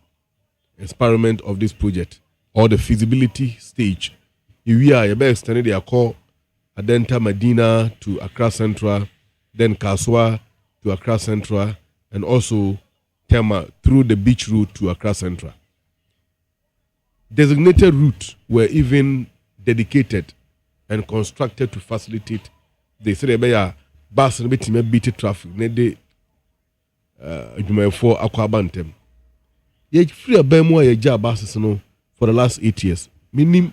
experiment of this project or the feasibility stage. We are extended their call Adenta Medina to Accra Central, then Kaswa to Accra Central, and also Tema through the beach route to Accra Central. Designated routes were even dedicated and constructed to facilitate. They said they bus and beat traffic. They for Aquabantem. Yet free a bemo a job buses for the last 8 years. Meaning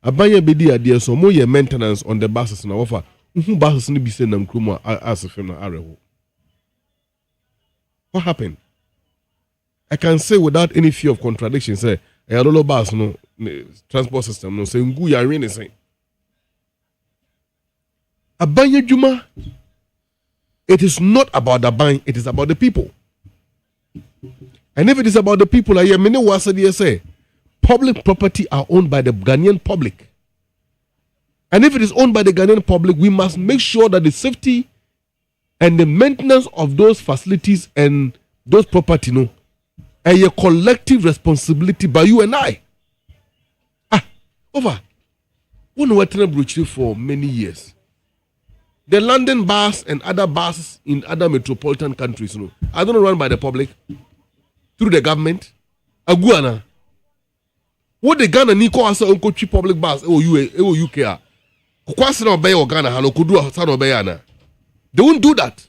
Abanya bedi idea so more maintenance on the buses na offer. Buses ni be send them kruma as a film areho. What happened? I can say without any fear of contradiction, say, I don't know bus no transport system no say ngu ya rene say. Abanya Juma, it is not about the buying, it is about the people. And if it is about the people, I many was say public property are owned by the Ghanaian public. And if it is owned by the Ghanaian public, we must make sure that the safety and the maintenance of those facilities and those property, a collective responsibility by you and I. Over. We know what for many years. The London bars and other bars in other metropolitan countries, are not run by the public through the government. Aguana. What the Ghana Nico as uncle cheap public bars, UK. Kwasina obey or Ghana, Halo Kudu, San Obeana. They won't do that.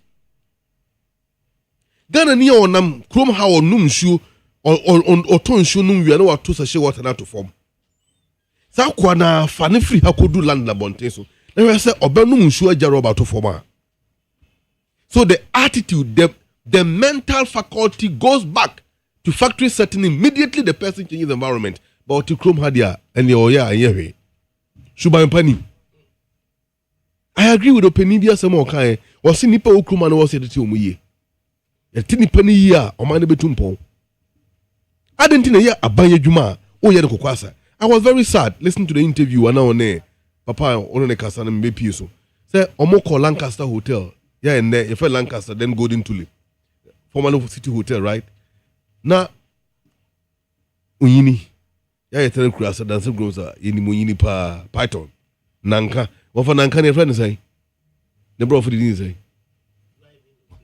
Ghana ni on them, Chrome how or num shoe or ton shoe num, we are no to say what to form. Sakwana Fanny free how could do land labonteso. Then I say Obenum shoe jaroba to form. So the attitude, the mental faculty goes back to factory setting immediately the person changes the environment. But to Chrome Hadia and the Oya and Yehe. Shuba and Pani. I agree with Openidia Samokai, or Sinipa Ukruman was at the Tumuye. A tiny penny year or Mani Betumpo. I didn't in a year Abaya Juma, Oya. I was very sad listening to the interview and now on Papa Onone Kasan and Bepiso. Say Omoko Lancaster Hotel. Yeah, and there, if Lancaster, then Golden Tulip. Former City Hotel, right? Now, Uyini. Yeah, you tell Crasa, dancing grows in Muyini pa Python. Nanka. What for Nanka, your friend say? The bro for the say.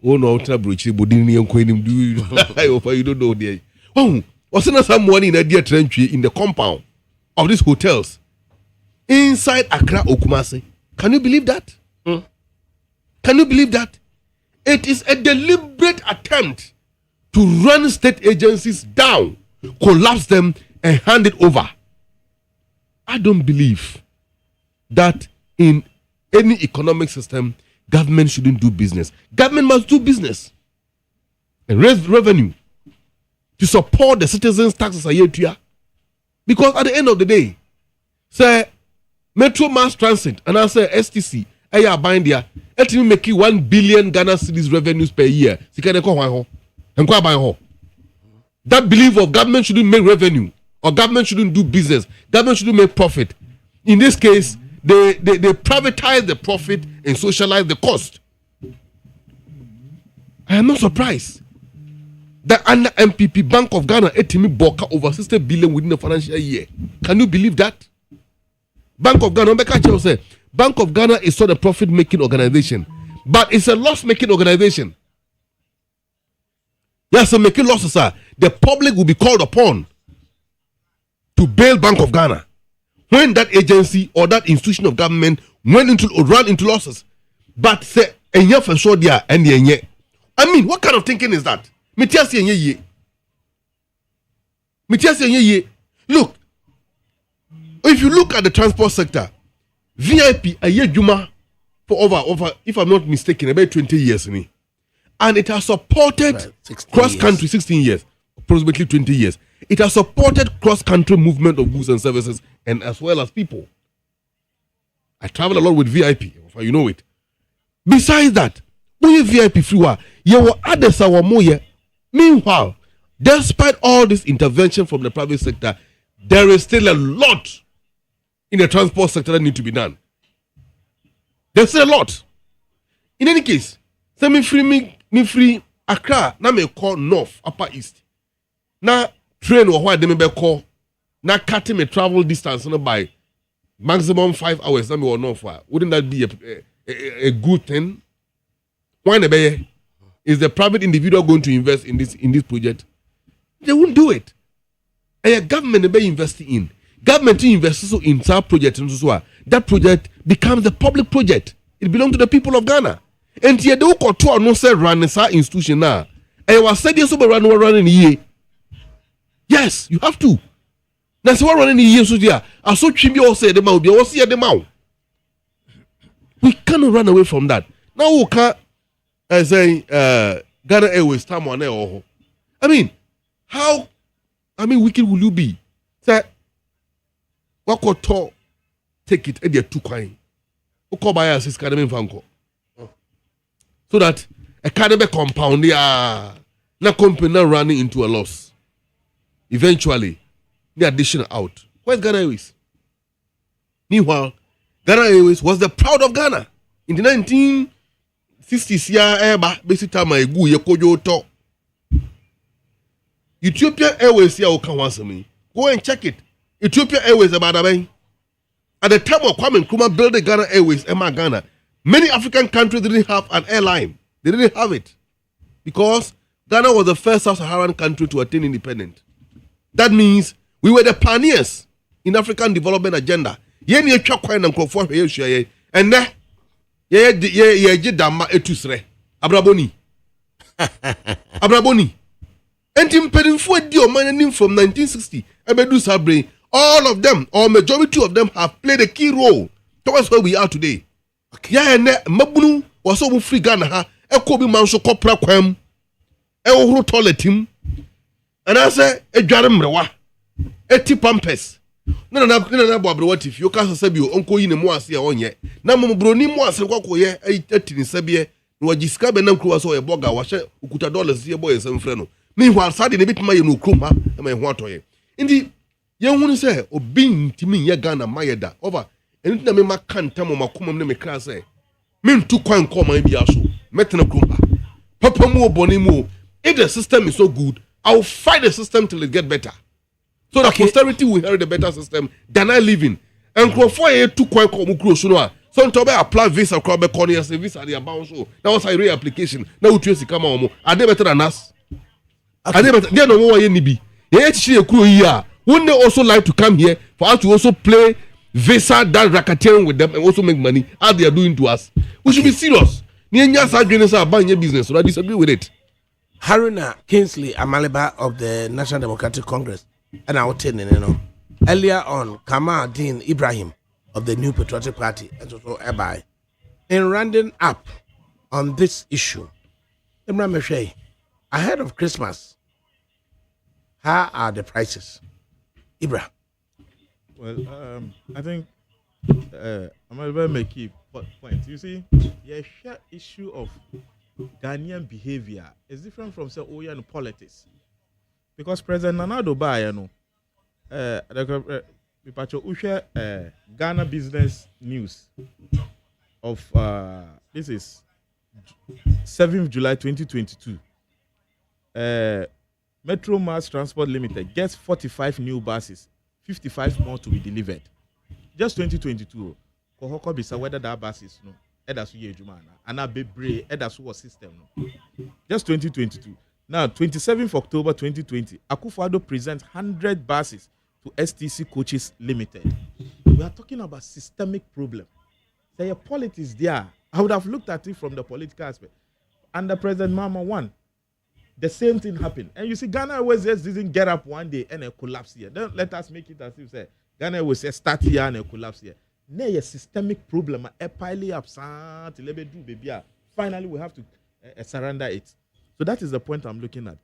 Oh no, Trabruchi, Bodini and Queen do I hope you don't know there. Oh, wasn't there someone in a dear trench in the compound of these hotels inside Accra Okumase? Can you believe that? Can you believe that? It is a deliberate attempt to run state agencies down, collapse them, and hand it over. I don't believe that in any economic system, government shouldn't do business. Government must do business and raise revenue to support the citizens' taxes a year to year. Because at the end of the day, say Metro Mass Transit and I say STC, I bind there, let me make 1 billion Ghana cedis revenues per year. That belief of government shouldn't make revenue or government shouldn't do business, government shouldn't make profit. In this case, they privatize the profit and socialize the cost. I am not surprised that under MPP Bank of Ghana, Etimi Boka over 60 billion within the financial year. Can you believe that? Bank of Ghana, Bank of Ghana is not a profit-making organization, but it's a loss-making organization. Yes, so making losses, sir. The public will be called upon to bail Bank of Ghana when that agency or that institution of government ran into losses. But say, and you for sure there and the I mean, what kind of thinking is that? Look, if you look at the transport sector, VIP a year Juma for over, if I'm not mistaken, about 20 years. And it has supported cross-country 16 years, approximately 20 years. It has supported cross-country movement of goods and services and as well as people. I travel a lot with VIP, you know it. Besides that, we VIP free, you will add the meanwhile, despite all this intervention from the private sector, there is still a lot in the transport sector that need to be done. There's still a lot. In any case, say me free Accra, na me call North, Upper East. Na train or what they may call, na cutting me travel distance by maximum 5 hours. Na me or North. Wouldn't that be a good thing? Why the is the private individual going to invest in this project? They won't do it. And a government be investing in. Government invests in that project, that project becomes a public project. It belongs to the people of Ghana. And here they will to no say run this institution now. And was said yes, running a year. Yes, you have to. That's what running a year. So there, I saw Chimby or say the mouth. Be see the mouth. We cannot run away from that. Now we can't. I say Ghana Airways time on air. I mean, how? I mean, wicked will you be? Say. What could talk? Take it, Eddie, 2 coin. Who call by us is academy fanco. So that academy compound, yeah, na company now running into a loss. Eventually, the addition out. Where's Ghana Airways? Meanwhile, Ghana Airways was the proud of Ghana. In the 1960s, basic time I go yekojo to. Ethiopian Airways here can once me. Go and check it. Ethiopian Airways about that. At the time of Kwame Nkrumah building Ghana Airways, Ghana, many African countries didn't have an airline. They didn't have it because Ghana was the first sub-Saharan country to attain independence. That means we were the pioneers in African development agenda. And then, Abraboni. Abraboni. And in from 1960, Abedu Sabre, all of them, or majority of them, have played a key role towards where we are today. Yeah, and Mabunu was so free Ghana, a Kobe Manso Copra Quam, a Ohro Toiletim, and I say a Jaramrewa, a Tipampes. No, what if you can't say you uncle in a moasia on ye? Namu Bruni Moas and Wako ye, a 13 in Sabia, no Giscab and Uncle or a boga, wash $100 here boys and friend. Meanwhile, Sadi a bit my no kruma and my water. Indeed, young woman say, or being to me, ya Ghana, Mayada, over, and the Mema can't tell my common name a class say. Mean to quite call my biaso, Metana kruma. Papa Mo Bonimo, if the system is so good, I'll fight the system till it get better. So that posterity will inherit a better system than I live in. And Crawford took quite close. So on top apply visa, crowd corner, say visa, the about so. That was a reapplication. Now we trace the camera. Are they better than us? Are they better? They are no more NB. They crew here. Wouldn't they also like to come here for us to also play visa that racketeering with them and also make money as they are doing to us? We should be serious. Business, so I disagree with it. Haruna Kingsley Amaliba of the National Democratic Congress. And I was telling you, earlier on, Kamal Dean Ibrahim of the New Patriotic Party, and also Ebai, in rounding up on this issue, Imran Meshay, ahead of Christmas, how are the prices? Ibrahim. Well, I think I'm going to make a point. You see, the issue of Ghanaian behavior is different from say Oyan politics. Because President Nana Doba, you know, Ghana Business News of this is 7th July 2022. Metro Mass Transport Limited gets 45 new buses, 55 more to be delivered. Just 2022. Kohoko bisa whether that buses no. Edasu ye juma na. Ana bebre edasu was system no. Just 2022. Now, 27th October 2020, Akufo-Addo presents 100 buses to STC Coaches Limited. We are talking about systemic problem. There are politics there. I would have looked at it from the political aspect. Under President Mama 1, the same thing happened. And you see, Ghana always just didn't get up one day and collapse here. Don't let us make it as if say Ghana will say start here and collapse here. There is a systemic problem. Finally, we have to surrender it. So that is the point I'm looking at.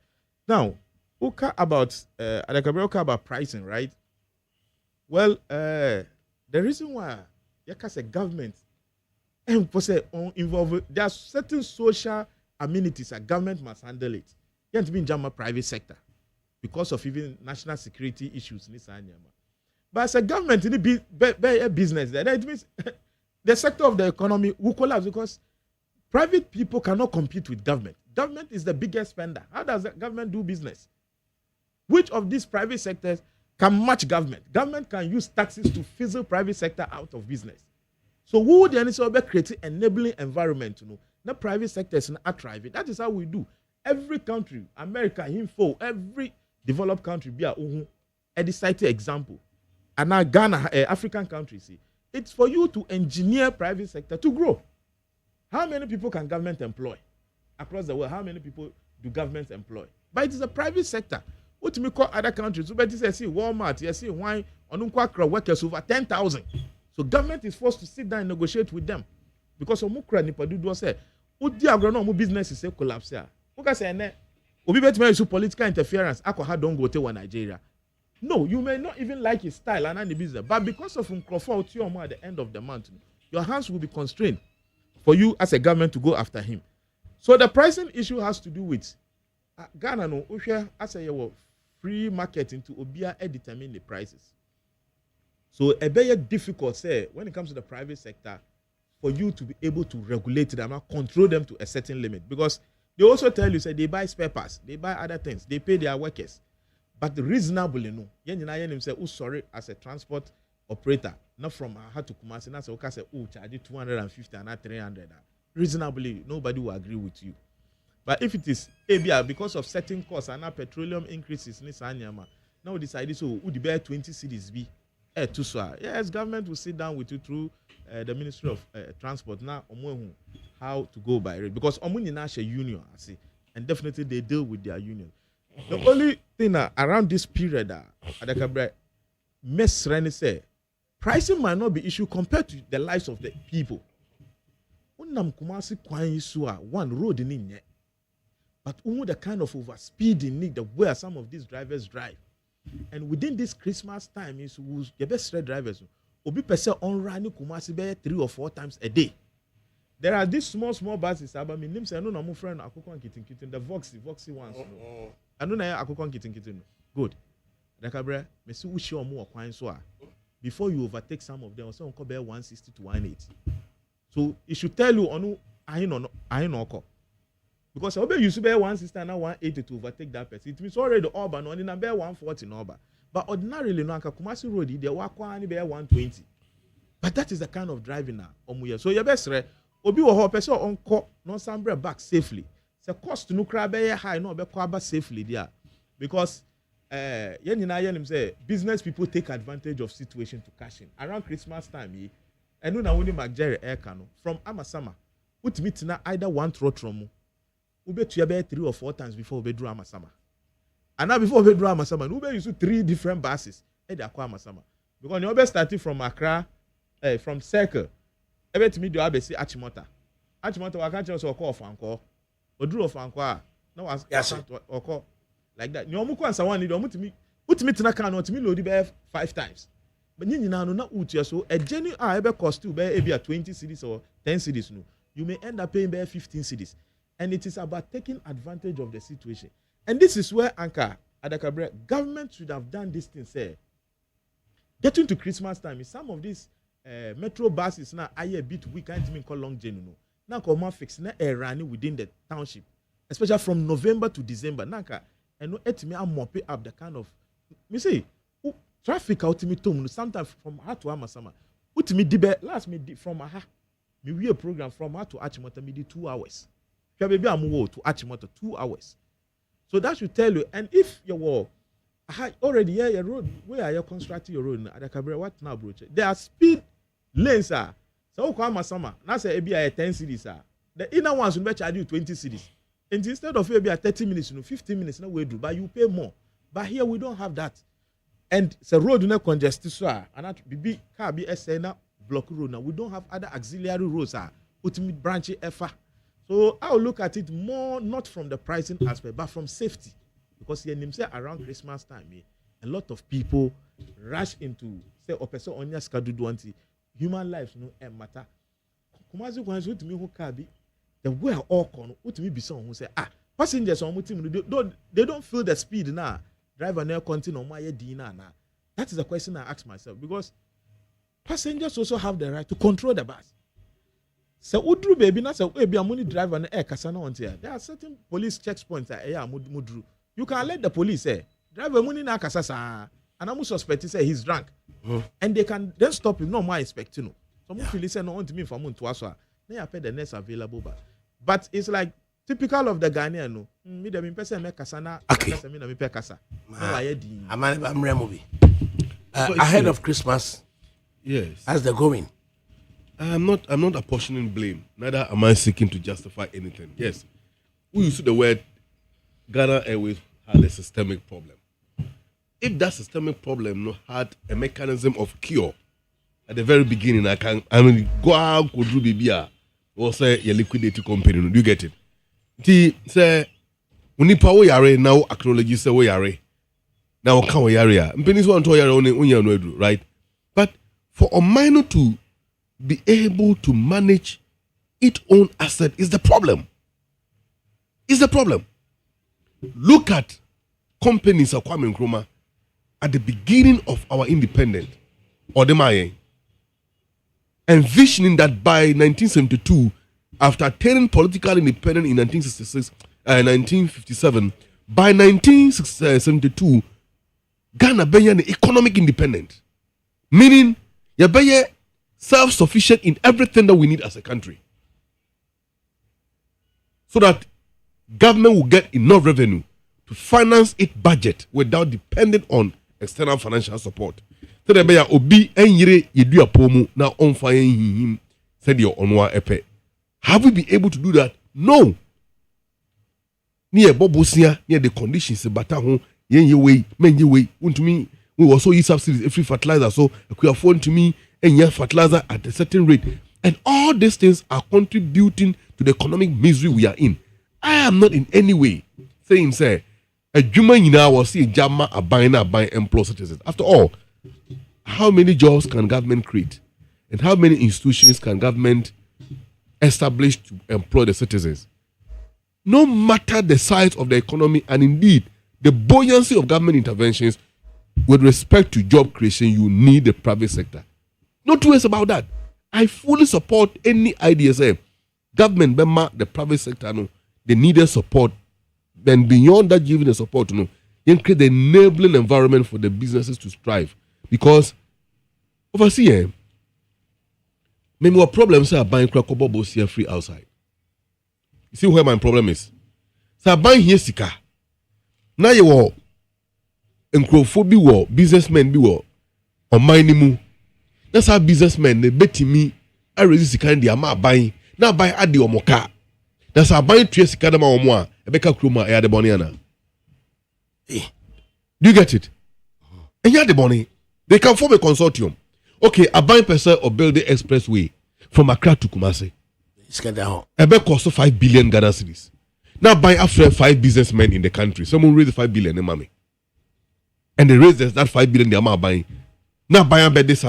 Now, about ADAKABRI about pricing, right? Well, the reason why a government involved, there are certain social amenities a government must handle it. You can't be in German private sector because of even national security issues. But as a government, it be a business there. It means the sector of the economy will collapse because private people cannot compete with government. Government is the biggest spender. How does the government do business? Which of these private sectors can match government? Government can use taxes to fizzle private sector out of business. So who would create an enabling environment to know? The private sector is not thriving. That is how we do. Every country, America, info, every developed country, be a decided example. And now Ghana, African countries, it's for you to engineer private sector to grow. How many people can government employ? Across the world, how many people do governments employ? But it is a private sector. What we call other countries, so you see Walmart, you see why on workers over 10,000. So government is forced to sit down and negotiate with them. Because Omukra Nipadu do say, Udi agronom business is a collapse here. Oka say ne, Obi betime issue political interference, Akoha don't go to Nigeria. No, you may not even like his style and the business, but because of Nkrofo at the end of the month, your hands will be constrained for you as a government to go after him. So the pricing issue has to do with Ghana no uhwe as a free market into obia determine the prices. So a very difficult say when it comes to the private sector for you to be able to regulate them and control them to a certain limit, because they also tell you say they buy spare parts, they buy other things, they pay their workers, but reasonably no. Yen say oh sorry as a transport operator, not from Aha to Kumasi, na say okay say oh charge 250 and not 300. Reasonably nobody will agree with you. But if it is ABR because of certain costs and now petroleum increases, now decide so would bear 20 cities be too so. Yes, government will sit down with you through the Ministry of Transport now how to go by it, because Omuninash a union, I see, and definitely they deal with their union. The only thing around this period Adakabri Miss Reni say pricing might not be issue compared to the lives of the people. Unam Kumasi Kwan Isua one road in yet. But the kind of overspeed in need, the way some of these drivers drive. And within this Christmas time, is the best straight drivers. Obi pese on running Kumasi 3 or 4 times a day. There are these small buses. I mean, names I know no friend Akukon Kitten, the Voxy ones. I know na Akukon Kitten. Good. Adakabri, me see wish you more coin so. Before you overtake some of them, so on 160 to 180. So it should tell you on I know. Because I'll be used to bear 160 and 180 to overtake that person. It means already the urban on in a bear 140 in urban. But ordinarily, no, Kumasi Road, they walk one bear 120. But that is the kind of driving now. So your best re Obi will help us on call no sambre back safely. The cost to no crab high, no be kwaba safely there. Because say business people take advantage of situation to cash in. Around Christmas time, and when I only McJerry Air Cano from Amasama, put me to either one trotrom. Ube to 3 or 4 times before Ube drew Amasama. And now before Ube drew Amasama, Ube used 3 different buses. Amasama. Because you Ube started from Accra, from Circle. Ebe to me do Ube see Achimota. Achimota wa can't just call Franco. Or drew of Franco. No was or call like that. You almost want need to me. Put me to Nakano to me load Ube 5 times. But you know not utia so a genuine Ebe cost to be 20 cities or 10 cities. No, you may end up paying 15 cities. And it is about taking advantage of the situation. And this is where Anka Adakabri government should have done this thing. Say, getting to Christmas time, some of these metro buses now are a bit weak. Can't even call long journey. Now, come on, fix now running within the township, especially from November to December. Nanka and no et me am mop up the kind of me say traffic out me to sometimes from Aha to Amasama. Put me dibe last me from Aha. Me we a program from Aha to Achimota me 2 hours. Baby, I'm to Achimota 2 hours. So that should tell you. And if you were already your road, where are you constructing your road? Adakabri, what now, bro? There are speed lanes, sir. So come summer. Now say maybe 10 cities, sir. The inner ones will charge you 20 cities. And instead of maybe 30 minutes, 15 minutes, no way do, but you pay more. But here we don't have that. And the road not congested, sir. And that BB car be SNA block road. Now we don't have other auxiliary roads, sir. Ultimate branch FA. So I'll look at it more not from the pricing aspect, but from safety. Because here, say around Christmas time, a lot of people rush into say opeso on your schedule human lives no matter. Kumazi kwanzi with me who can be the way all con with me be someone who say passengers on team they don't feel the speed now. Driver now continue on my dinner now. That is the question I ask myself, because passengers also have the right to control the bus. So udru baby na say we be a money driver na kasa na on there. There are certain police checkpoints that mudru. You can let the police say driver money na kasa sa and I'm suspect say he's drunk. And they can then stop him, no more expecting. Some feel say no want me for moon to aso. Then you pay the next available but it's like typical of the Ghanaian no. Me dem in person make kasa na kasa me na me pay kasa. I'm movie. Ahead of Christmas. Yes. As they're going. I'm not apportioning blame. Neither am I seeking to justify anything. Yes, we use the word Ghana Airways had a systemic problem. If that systemic problem had a mechanism of cure at the very beginning, I mean go out could do BBA or say your liquidity company. Do you get it? Say when you power yare now acknowledge say we yare now can we yare. Mpenisu want to yare only right? But for a minor to be able to manage its own asset is the problem. Look at companies of Kwame Nkrumah at the beginning of our independence, or the Maye, envisioning that by 1972, after attaining political independence in 1957, by 1972, Ghana be an economic independent, meaning you be self-sufficient in everything that we need as a country, so that government will get enough revenue to finance its budget without depending on external financial support. So that be obi enyire yedu apomu na onfa him said your onwa epe. Have we been able to do that? No. Near bobosia near the conditions bata ho yenye way menye way untumi we also use subsidies free fertilizer, so we afford to me and fertilizer at a certain rate, and all these things are contributing to the economic misery we are in. I am not in any way saying say a human in our see jama a buying employ citizens. After all, how many jobs can government create, and how many institutions can government establish to employ the citizens? No matter the size of the economy, and indeed the buoyancy of government interventions with respect to job creation, you need the private sector. No two ways about that. I fully support any idea say government bema the private sector no they needed support. Then beyond that, giving the support, you create the enabling environment for the businesses to strive. Because overseas, maybe what problems are buying crackable here free outside. You see where my problem is? So buying here sika. Now you are encrophobia war, businessmen be war or minimum. That's how businessmen they bet me I resist kind the amount buying. Now buy at the omoka. That's how buying 3 sika dama omwa. Ebeka Kruma e the boniana. Do you get it? And you the money. They can form a consortium. Okay, a buying person or build the expressway from Accra to Kumasi. Ebe cost 5 billion Ghana cedis. Now buy after 5 businessmen in the country. Someone raise 5 billion in money. And they raise that 5 billion they are buying. Now buy and bet this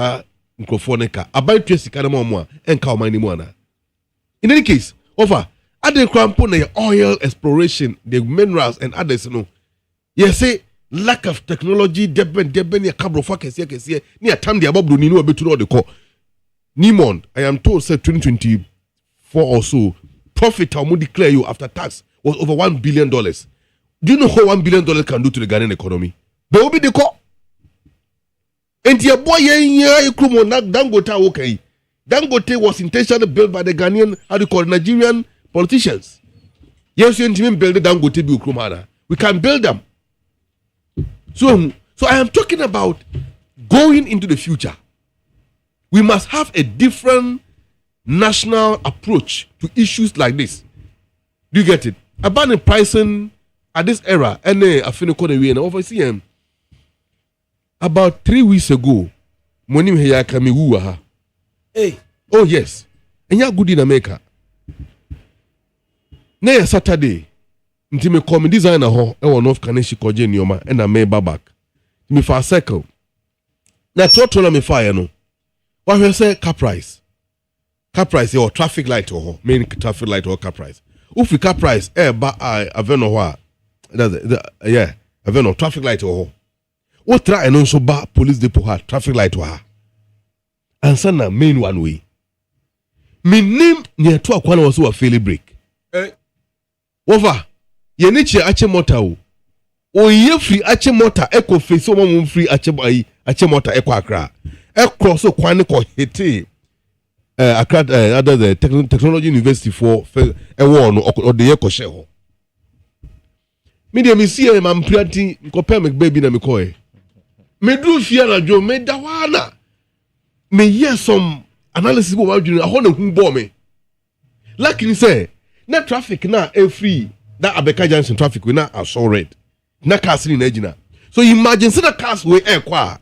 microphone. I buy 3 sika dama omwa and cow money moana. In any case, over. At the crampon, the oil exploration, the minerals and others, you say lack of technology, deben, cabro focus, near time the above Nino betu the call. Nimon, I am told, said 2024 or so, profit I will declare you after tax was over $1 billion. Do you know what $1 billion can do to the Ghanaian economy? They will be the call. And your boy, Dangote, okay. Dangote was intentionally built by the Ghanaian, how do you call it, Nigerian politicians. Yes, you can build Dangote bi Ukrumana. We can build them. So I am talking about going into the future. We must have a different national approach to issues like this. Do you get it? About pricing at this era, and I feel over about 3 weeks ago, Monim Heya Kamiwu. Hey. Oh yes. And you're good in America. Next Saturday, me come designer ho e North Kaneshi koje nioma and I may back. Me for a circle. Na total me fire no. What we say car price. Car price or traffic light or main traffic light or car price. Ufi car price ba aveno wa. Yeah, aveno traffic light or. What try and also ba police depot ha traffic light wa. Answer na main one way. Me name near to akwana was a fairly break. Over ye niche ache mota o ye free ache mota eko face so mo free ache mota eko Accra e cross so kwan ko hete Accra other the technology university for e won o de ye ko she ho me de me see am planting ko pe me baby na me ko e me do fear na jo me da wana me hear some analysis about you I want to hu me like you say na traffic na free that Abeka Junction traffic we na so red na cars in ejina so imagine say the cars we air kwa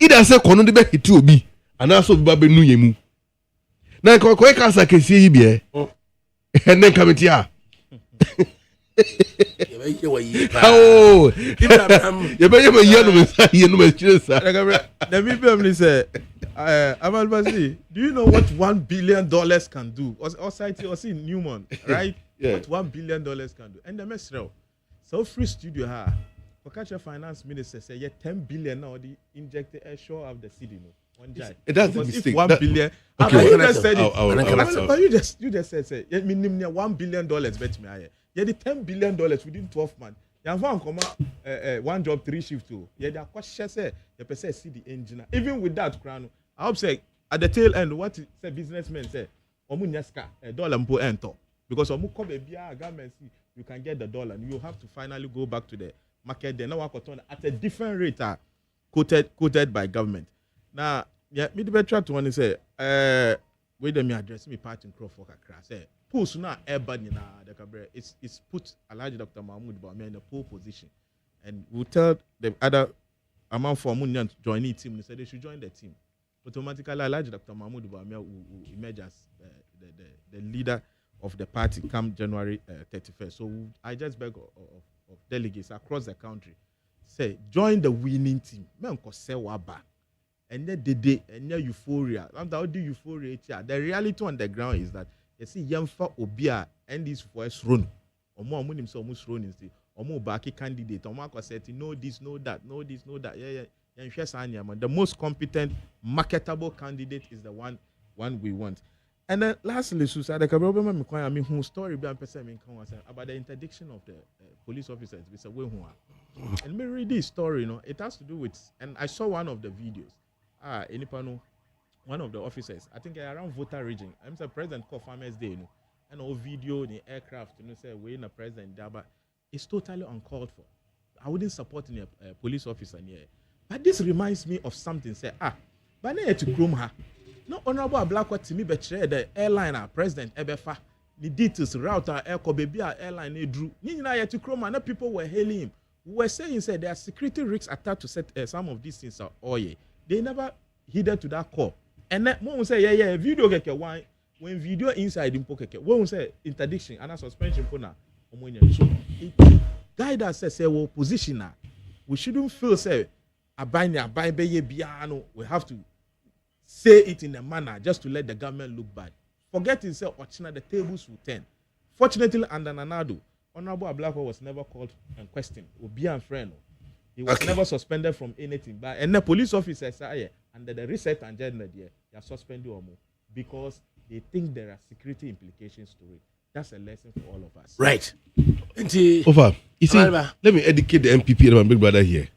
either say kono de be hit obi and also be ba nu yemu na ko cars akesi yi be and then committee ah oh you be no me chisa the people say Amal Bazi, do you know what $1 billion can do? Or see Newman, right? Yeah. What $1 billion can do? And the mesro, So free studio ha. For catch your finance minister say 10 billion now the injected a show of the city no. One jai. That's the mistake. 1 billion. Okay. You just said it. But you just said say minimum $1 billion bet me aye. Yeah, the $10 billion within 12 months. You have come one job 3 shifts too. Yeah, they are question say the person see the engine. Even with that crown, I hope say at the tail end what say businessmen say omu nyaska dollar mpo ento because omu come be government see you can get the dollar and you have to finally go back to the market then now at a different rate quoted by government. Now yeah me the better to one say wait them me address me part in Crawford kakra say post na urban na ADAKABRI it's put Alhaji Dr. Mahmoud Bawumia in a pole position and we'll tell the other amount for Munyan to join the team. They said they should join the team. Automatically, Alhaji Dr. Mahmoud Bawumia will emerge as the leader of the party come January 31st. So I just beg of delegates across the country, say join the winning team. And then and euphoria. And the euphoria. The reality on the ground is that you see Yemfa Obia and this voice run. Omo amunim so almost run instead. Omo baki candidate. Omo said no this, no that, no this, no that. Yeah. The most competent, marketable candidate is the one we want. And then lastly, I mean, whose story about the interdiction of the police officers. And me read this story, it has to do with, and I saw one of the videos. One of the officers, I think around voter region. I'm the president called Farmers Day, and all video the aircraft, say we're in a president there, but it's totally uncalled for. I wouldn't support a police officer here. But this reminds me of something. Say, but I to Chrome her. No honorable black what to me betray the airline president Ebefa. The details route airco baby airline drew. Nina to Chrome and people were hailing him. We were saying said there are security risks attached to set some of these things are they never heeded to that call. And then one say video keke one when video inside in pocket one say interdiction and a suspension pona. So it guide us say well position we shouldn't feel say we have to say it in a manner just to let the government look bad. Forgetting say the tables will turn. Fortunately, under Nanado, Honorable Ablakwa was never called and questioned. Obi and friend. He was never suspended from anything. But and the police officers say under the reset and agenda they are suspended or more because they think there are security implications to it. That's a lesson for all of us. Right. Over. You see, let me educate the MPP and my big brother here.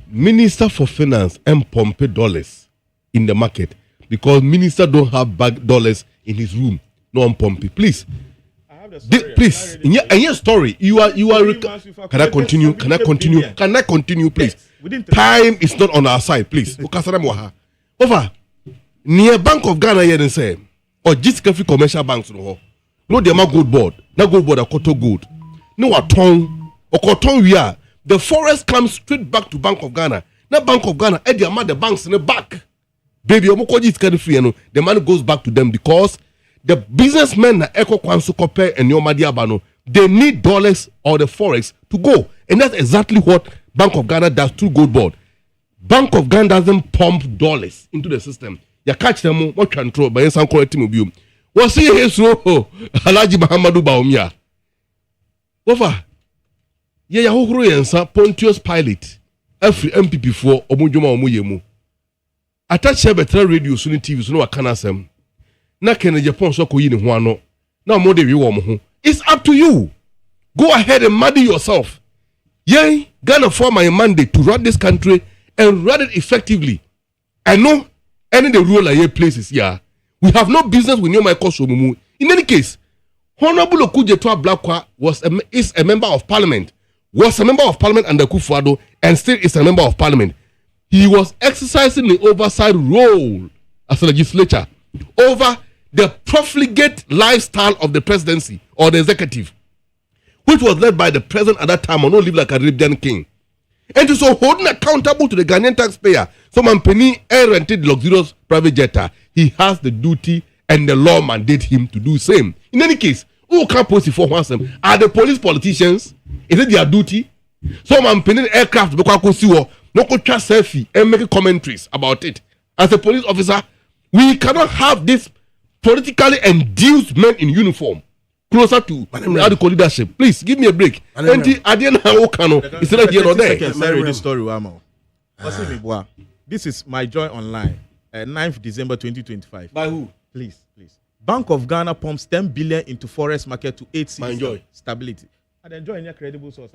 Minister for Finance and pump dollars in the market because minister don't have bag dollars in his room. No one pump. Please. I have the story. Please. In your story, you are Can I continue? Can I continue, please? Yes. Time is not on our side, please. Over. Near Bank of Ghana here and say or just commercial banks no. No, they are gold board. Not gold board, a cotton gold. No, a tongue or cotton we are. The forest comes straight back to Bank of Ghana. Now Bank of Ghana, the banks in the back. Baby, the money goes back to them because the businessmen na Eco Kwanso Kope and Yomadiabano, they need dollars or the forex to go. And that's exactly what Bank of Ghana does to gold board. Bank of Ghana doesn't pump dollars into the system. You catch them what control by some correcting of you. What's here so Alhaji Muhammadu Bawumia? Over. Yeah, Pontius Pilate, every MPP for Omujuma Omuyemu. Attach a better radio soon TV so no canasem. Na Kenya Japan so ko yin ho ano. Na mo de wi wo mo ho. It's up to you. Go ahead and muddy yourself. Yeah, Ghana for my mandate to run this country and run it effectively. I know any the rule like places yeah. We have no business with my Kosomumu. In any case, Honorable Okujetua Blakwa is a member of parliament. Was a member of parliament under Kufuado and still is a member of parliament. He was exercising the oversight role as a legislature over the profligate lifestyle of the presidency or the executive, which was led by the president at that time and not live like a Arabian king. And so holding accountable to the Ghanaian taxpayer, someone penny rented luxurious private jet, he has the duty and the law mandate him to do same. In any case, who can't post it for once? Are the police politicians? Is it their duty? Someone penny aircraft, no go trust selfie and make commentaries about it. As a police officer, we cannot have this politically induced men in uniform closer to radical leadership. Please give me a break. And I didn't know it's not here or there. This story, Wamo. This is My Joy Online, 9th December 2025. By who? Please. Bank of Ghana pumps 10 billion into forest market to aid stability. And enjoy any credible source.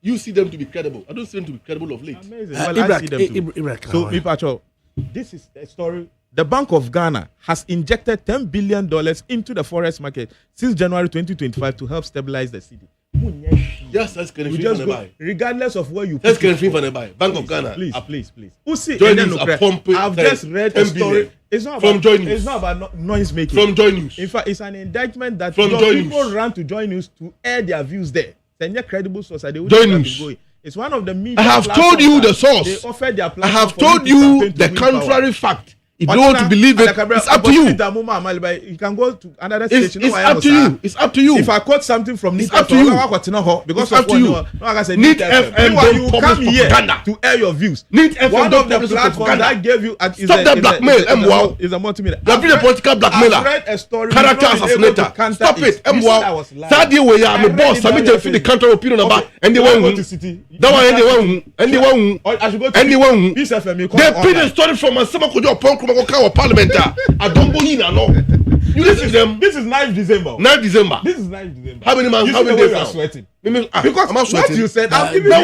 You see them to be credible. I don't see them to be credible of late. Amazing. Well, I see them too. So, Ipacho, this is a story. The Bank of Ghana has injected $10 billion into the forest market since January 2025 to help stabilize the city. Yes, that's going regardless of where you put it. Bank of Ghana. Please. I've just read a story. It's not about Joy News. It's not about noise making. From Joy News. In fact, it's an indictment that people run to Joy News to air their views there. They're credible source. Joy News. It's one of the media. I have told you the source. They offered their I have told you the contrary fact. If you don't want to believe it, it's up to you. You can go to another station. It's up to you. It's up to you. If I quote something from it's up to you. Because it's up to you. Need FM you come here to air your views. Need FM one of the platforms that gave you stop that blackmail. Is a multimedia. You've been a political blackmailer. I've read a story. Character assassinator. Stop it. That day where I'm a boss, I mean to the counter opinion about anyone who. That one anyone. They put a story from a summer could Parliament. I don't go in and all. You listen to them. This is 9th December. 9th December. This is 9th December. How many months? How many days now? Sweating. Because I'm not sweating. What you said, I'm giving you.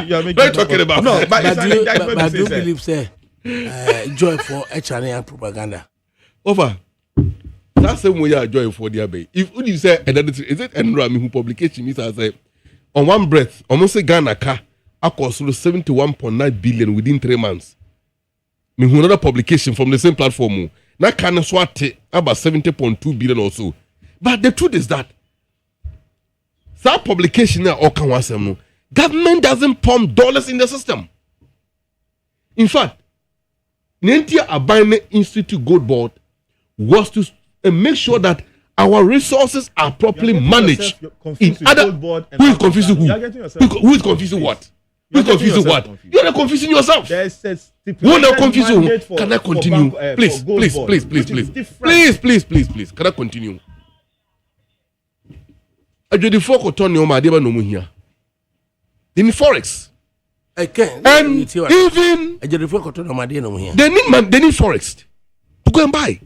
You're making. Talking about. No, but I do believe, say, joy for HNA propaganda. Over. That's the way you joy for the abbey. If you say another thing, is it Enrami who publication is I say on one breath, almost a Ghana car. I cost 71.9 billion within 3 months. Another publication from the same platform. Now can swat about 70.2 billion or so. But the truth is that publication government doesn't pump dollars in the system. In fact, Nentia Abane Institute Gold Board was to make sure that our resources are properly managed. In other, who is confusing who? Who is confusing what? Who's confusing what? You're not confusing yourself. Who not confusing who? Can I continue? Please. Can I continue? I do the folk turn your my no here. In forex. I can. And even I do the folk turn my no here. They need forex to go and buy.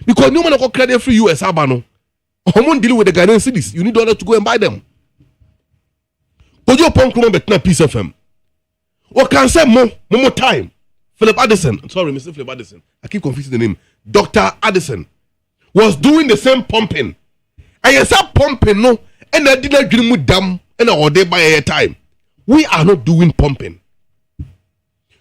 Because no one got credit free US Abano. Or dealing with the Ghanaian cities. You need dollars to go and buy them. Ojo Ponkuma Betna Peace FM. Or can say more time. Philip Addison. Sorry, Mr. Philip Addison. I keep confusing the name. Dr. Addison was doing the same pumping. And you said pumping, no, and I didn't agree with them and all day by a time. We are not doing pumping.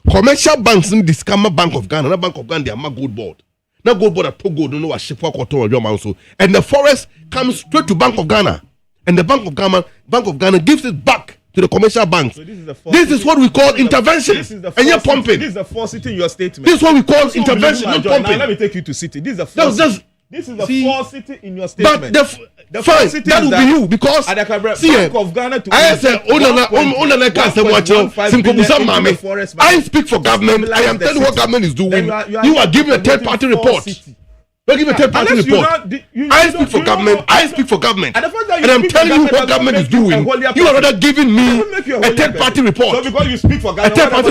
Commercial banks in the scammer Bank of Ghana, Bank of Ghana, they are my gold board. Now gold board at Togo, don't know what ship for cotton or your manso. And the forest comes straight to Bank of Ghana. And the Bank of Ghana gives it back to the commercial banks. So this is what we call intervention. And you're pumping. This is the falsity in your statement. This is what we call intervention, not pumping. Now let me take you to city. This is the falsity. This is the falsity in your statement. But the falsity that will be you because Bank of Ghana to I say I speak for government. I am telling you what government is doing. You are giving a third-party report. Don't give a third-party report. I speak for government. And I'm telling you what government is doing. You are rather giving me a third-party report. So because you speak for government, a third-party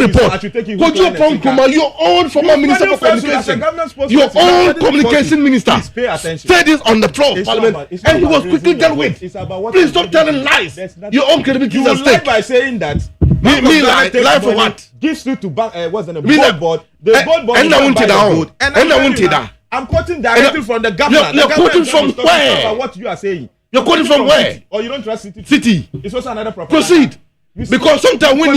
report. Your own former minister for communication, your own communication minister, said this on the floor of parliament, and he was quickly dealt with. Please stop telling lies. Your own credibility is at stake. By saying that. Me lie for what? Gives you to what's the name? Board. The board board. And I'm quoting directly from the governor. You're quoting from where? What you are saying. You're quoting from where? Or you don't trust city? City. It's also another property. Proceed. Because sometimes when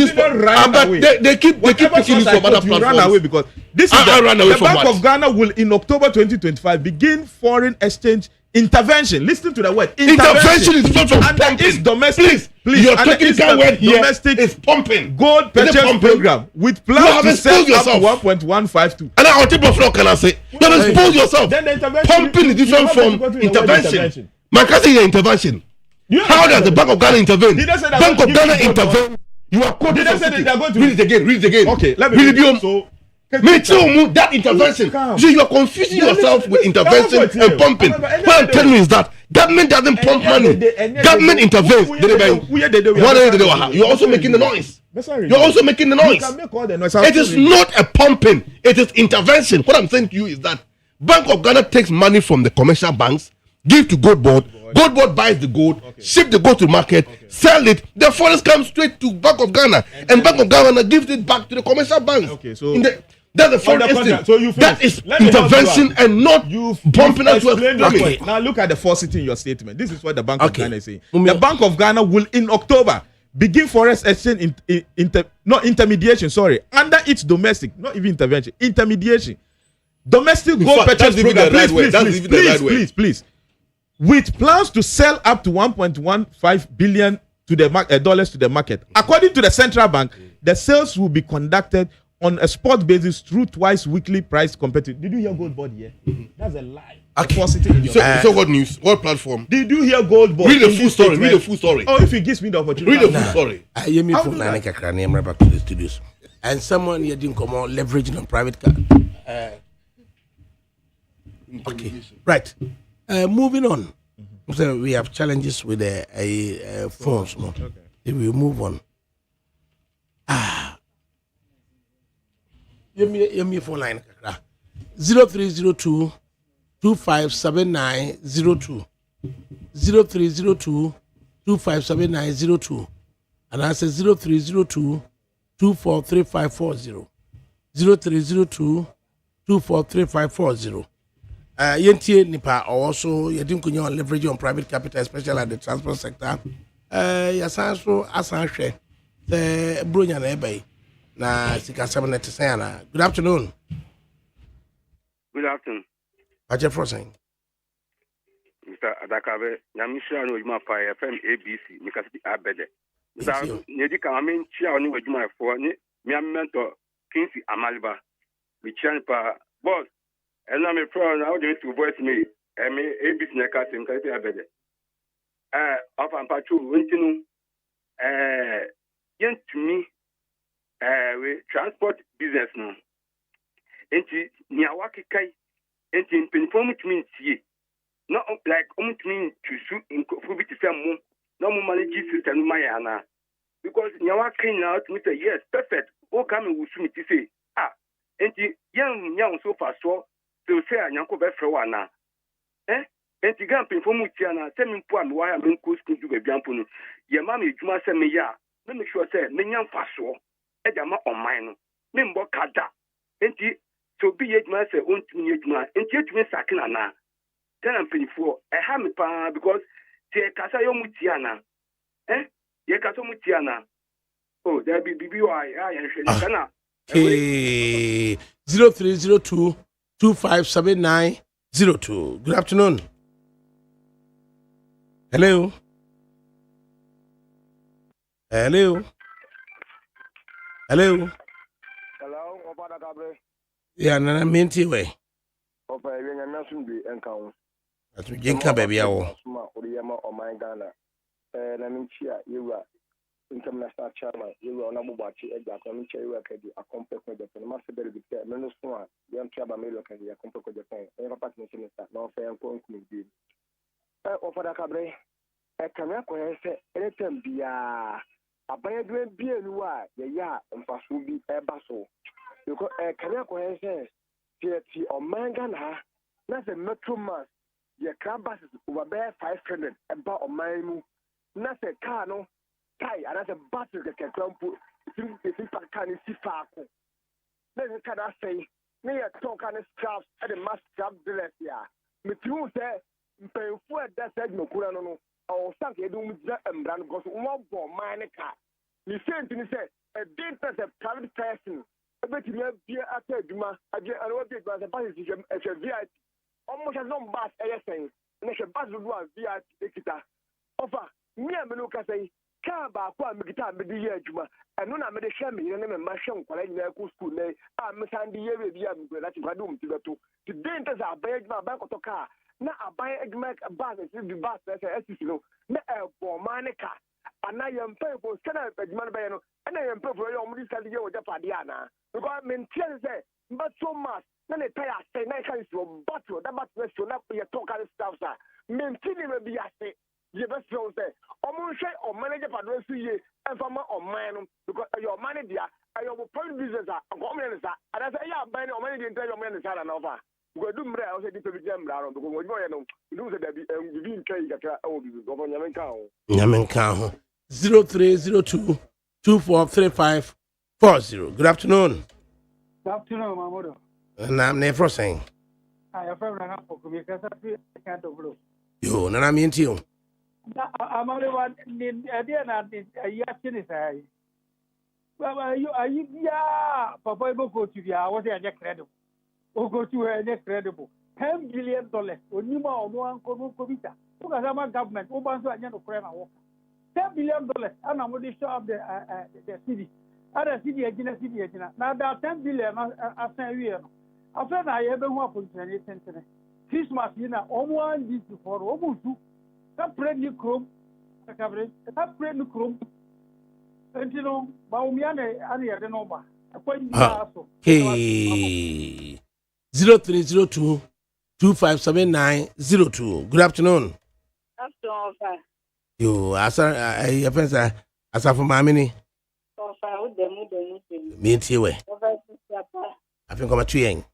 they keep picking you from other platforms. Run away because this is the Bank of Ghana will in October 2025 begin foreign exchange intervention. Listen to the word. Intervention is different from pumping. It's domestic. Please. Your technical word here is pumping. Gold purchase program with plans to set up 1.152. And on table floor can I say? You have exposed yourself. Pumping is different from intervention. My cousin is intervention. How does the Bank of Ghana intervene? Bank of Ghana intervene. You are quoting. Did they say that they are going to read it again? Okay, let me read it. So Me too, that intervention. So you are confusing yourself with intervention and pumping. What I'm telling you is that government doesn't pump money. Government intervenes. You're also making the noise. You're also making the noise. It is not a pumping. It is intervention. What I'm saying to you is that Bank of Ghana takes money from the commercial banks, give to Gold Board. Gold Board buys the gold, ship the gold to the market, sell it. The funds come straight to Bank of Ghana, and Bank of Ghana gives it back to the commercial banks. Okay, so that's the foreign exchange. So that is intervention and not pumping us to a okay. Now look at the falsity in your statement. This is what the Bank of Ghana is saying. The Bank of Ghana will in October begin foreign exchange intermediation. Sorry, under its domestic, not even intervention, intermediation. Domestic gold purchase program. Please. With plans to sell up to 1.15 billion to the dollars to the market. According to the central bank, the sales will be conducted on a spot basis through twice weekly price competitive. Did you hear Gold Board here? That's a lie. Okay. So what news? What platform? Did you hear Gold Board? Read the full story. Read the full story. Oh, if he gives me the opportunity. Read the full story. I hear me from Nana Kakra, I'm back to the studios. And someone here didn't come on leveraging on private car. Okay. Right. Moving on. So we have challenges with the phones. No? Okay. If we move on. Give me phone line. 0302 257902. 0302 257902. And I say 0302 243540. 0302 243540. Yentie nipa also yɛdi nkonya on leverage on private capital, especially at the transport sector. Yasan so asan hwɛ sɛ bronya na ɛbɛyi na sika sɛm na tese ana. Good afternoon. Good afternoon. Ache Frosen. Mr. Adakabe, nyamisha no yuma pa FM ABC mikasi abede. Mr. Nyedi kamamen chia oni wajuma fo ni miamento Kinsi Amaliba. Bichian pa boss. And I'm a pro now to voice me. I mean, ABC Naka Sim Kasi Abede. Of Ampachu, Wintinu, yen to me, we transport business now. Enti Niawaki Kai, enti Pinform to me, not like to me to shoot in Fubi to film, no more money system, Mayana. Because Niawaki now to me say, yes, perfect. Oh, come with me to say, enti young so far so. So say anyanko be frɛ wana enti gan pinfo mu tia na sɛ mempo a me wa me nko school du babiampo no ye ma me adwuma sɛ me ya me make sure sɛ me nya mfaso e da ma online no me mbɔ kada enti so bi ye adwuma sɛ ontumi ye adwuma enti etumi sakina na then am pinfo e ha me pa because tie kasa yo mu tia na ye kasa mu tia na oh there be bibi wa ya hwɛ kana 0302 257902. Good afternoon. Hello. Hello, ADAKABRI. Yeah, Nana Minty way. Opa, you are not soon be encounter. That's what Jinka baby. Oh my Ghana. Naminchia, you are international chairman, you are on Abubachi, Edgar, you are a complex with the master baby, Menosua, the Antraba Meloka, a complex with the pen, ever partner, no fair and point me. ADAKABRI, a Kanako has anything be a Bayadre be a Lua, the Ya, and Pasubi, a Basso. You got a Kanako has said, or Mangana, that's a metro mass, your crab buses over there 500 about a mile, that's a car, no. Tai, and that's a battle that can come put if you can see Farco. Then you can say, me a talk on the straps at the mass strap dress here. Me too say, pay for that said no Kurano or something do with the brand goes one for my car. You say to me, say, a dangerous a private person. I bet you have beer after Duma, I get a little bit by the bus as a VIP. Almost as long bus, saying, and I should bus with one VIP. Offer me a Meluka say. Kaba kwa mkita mbidi ye juma anuna mede shame yene me masham kwala nyina ku school ne a mesandi ye be bia mgbe lati kwadu mtibeto today nteza abaye juma ba kotoka na abaye ejuma ba se bi ba se SCC no na ebo manika ana ye mpe ko sana ejuma ba ye no ana ye mpe fo ye omudi sadi ye wo japade ana because maintain say but so much na ne tire say na can so battle that battle so na you talk and stuff sir maintain me be ase you best know say omonhwe o manager padro so ye enfama o man because your manager your point business go me say and say ya ban o manager enter your man say na over go do mra o say di pe jam mra because go you know do say that be in kai kakra o bi go for Nyamenka ho 0302 243540. Good afternoon. Good afternoon, Mamodo. I'm never saying. I have a run for because I can't blow. You, and I'm into you. I'm only one in a year and a year since I. Well, are you, yeah, Papa, go to the hour and credible. Or go to her credible. $10 billion. When you are one comita. Because I'm a government, open to a young friend. $10 billion. And I'm going to show up the city. Other city agent. Now that $10 billion after a year. After I ever want to say Christmas, you know, almost this before almost that brand new chrome, that brand new chrome. And you know, Baumiane, and I don't know. Okay. 0302 257902. Good afternoon. Afternoon, You, as a friend, as a for my mini. Me and you. I think I'm a tree.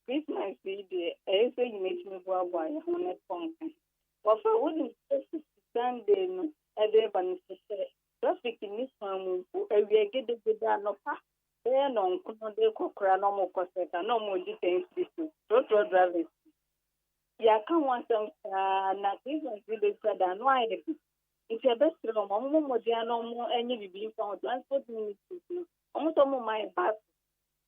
Christmas day, I say you make me go away on a pump. Well, for wouldn't Sunday, I never necessary. Traffic in this family, I get the good no pa. There no they could no more cosetta, no more details. Total drivers. Yeah, come on, some not Christmas day said, and why it's your best room, no more any being found transport ministry. Almost all my bus.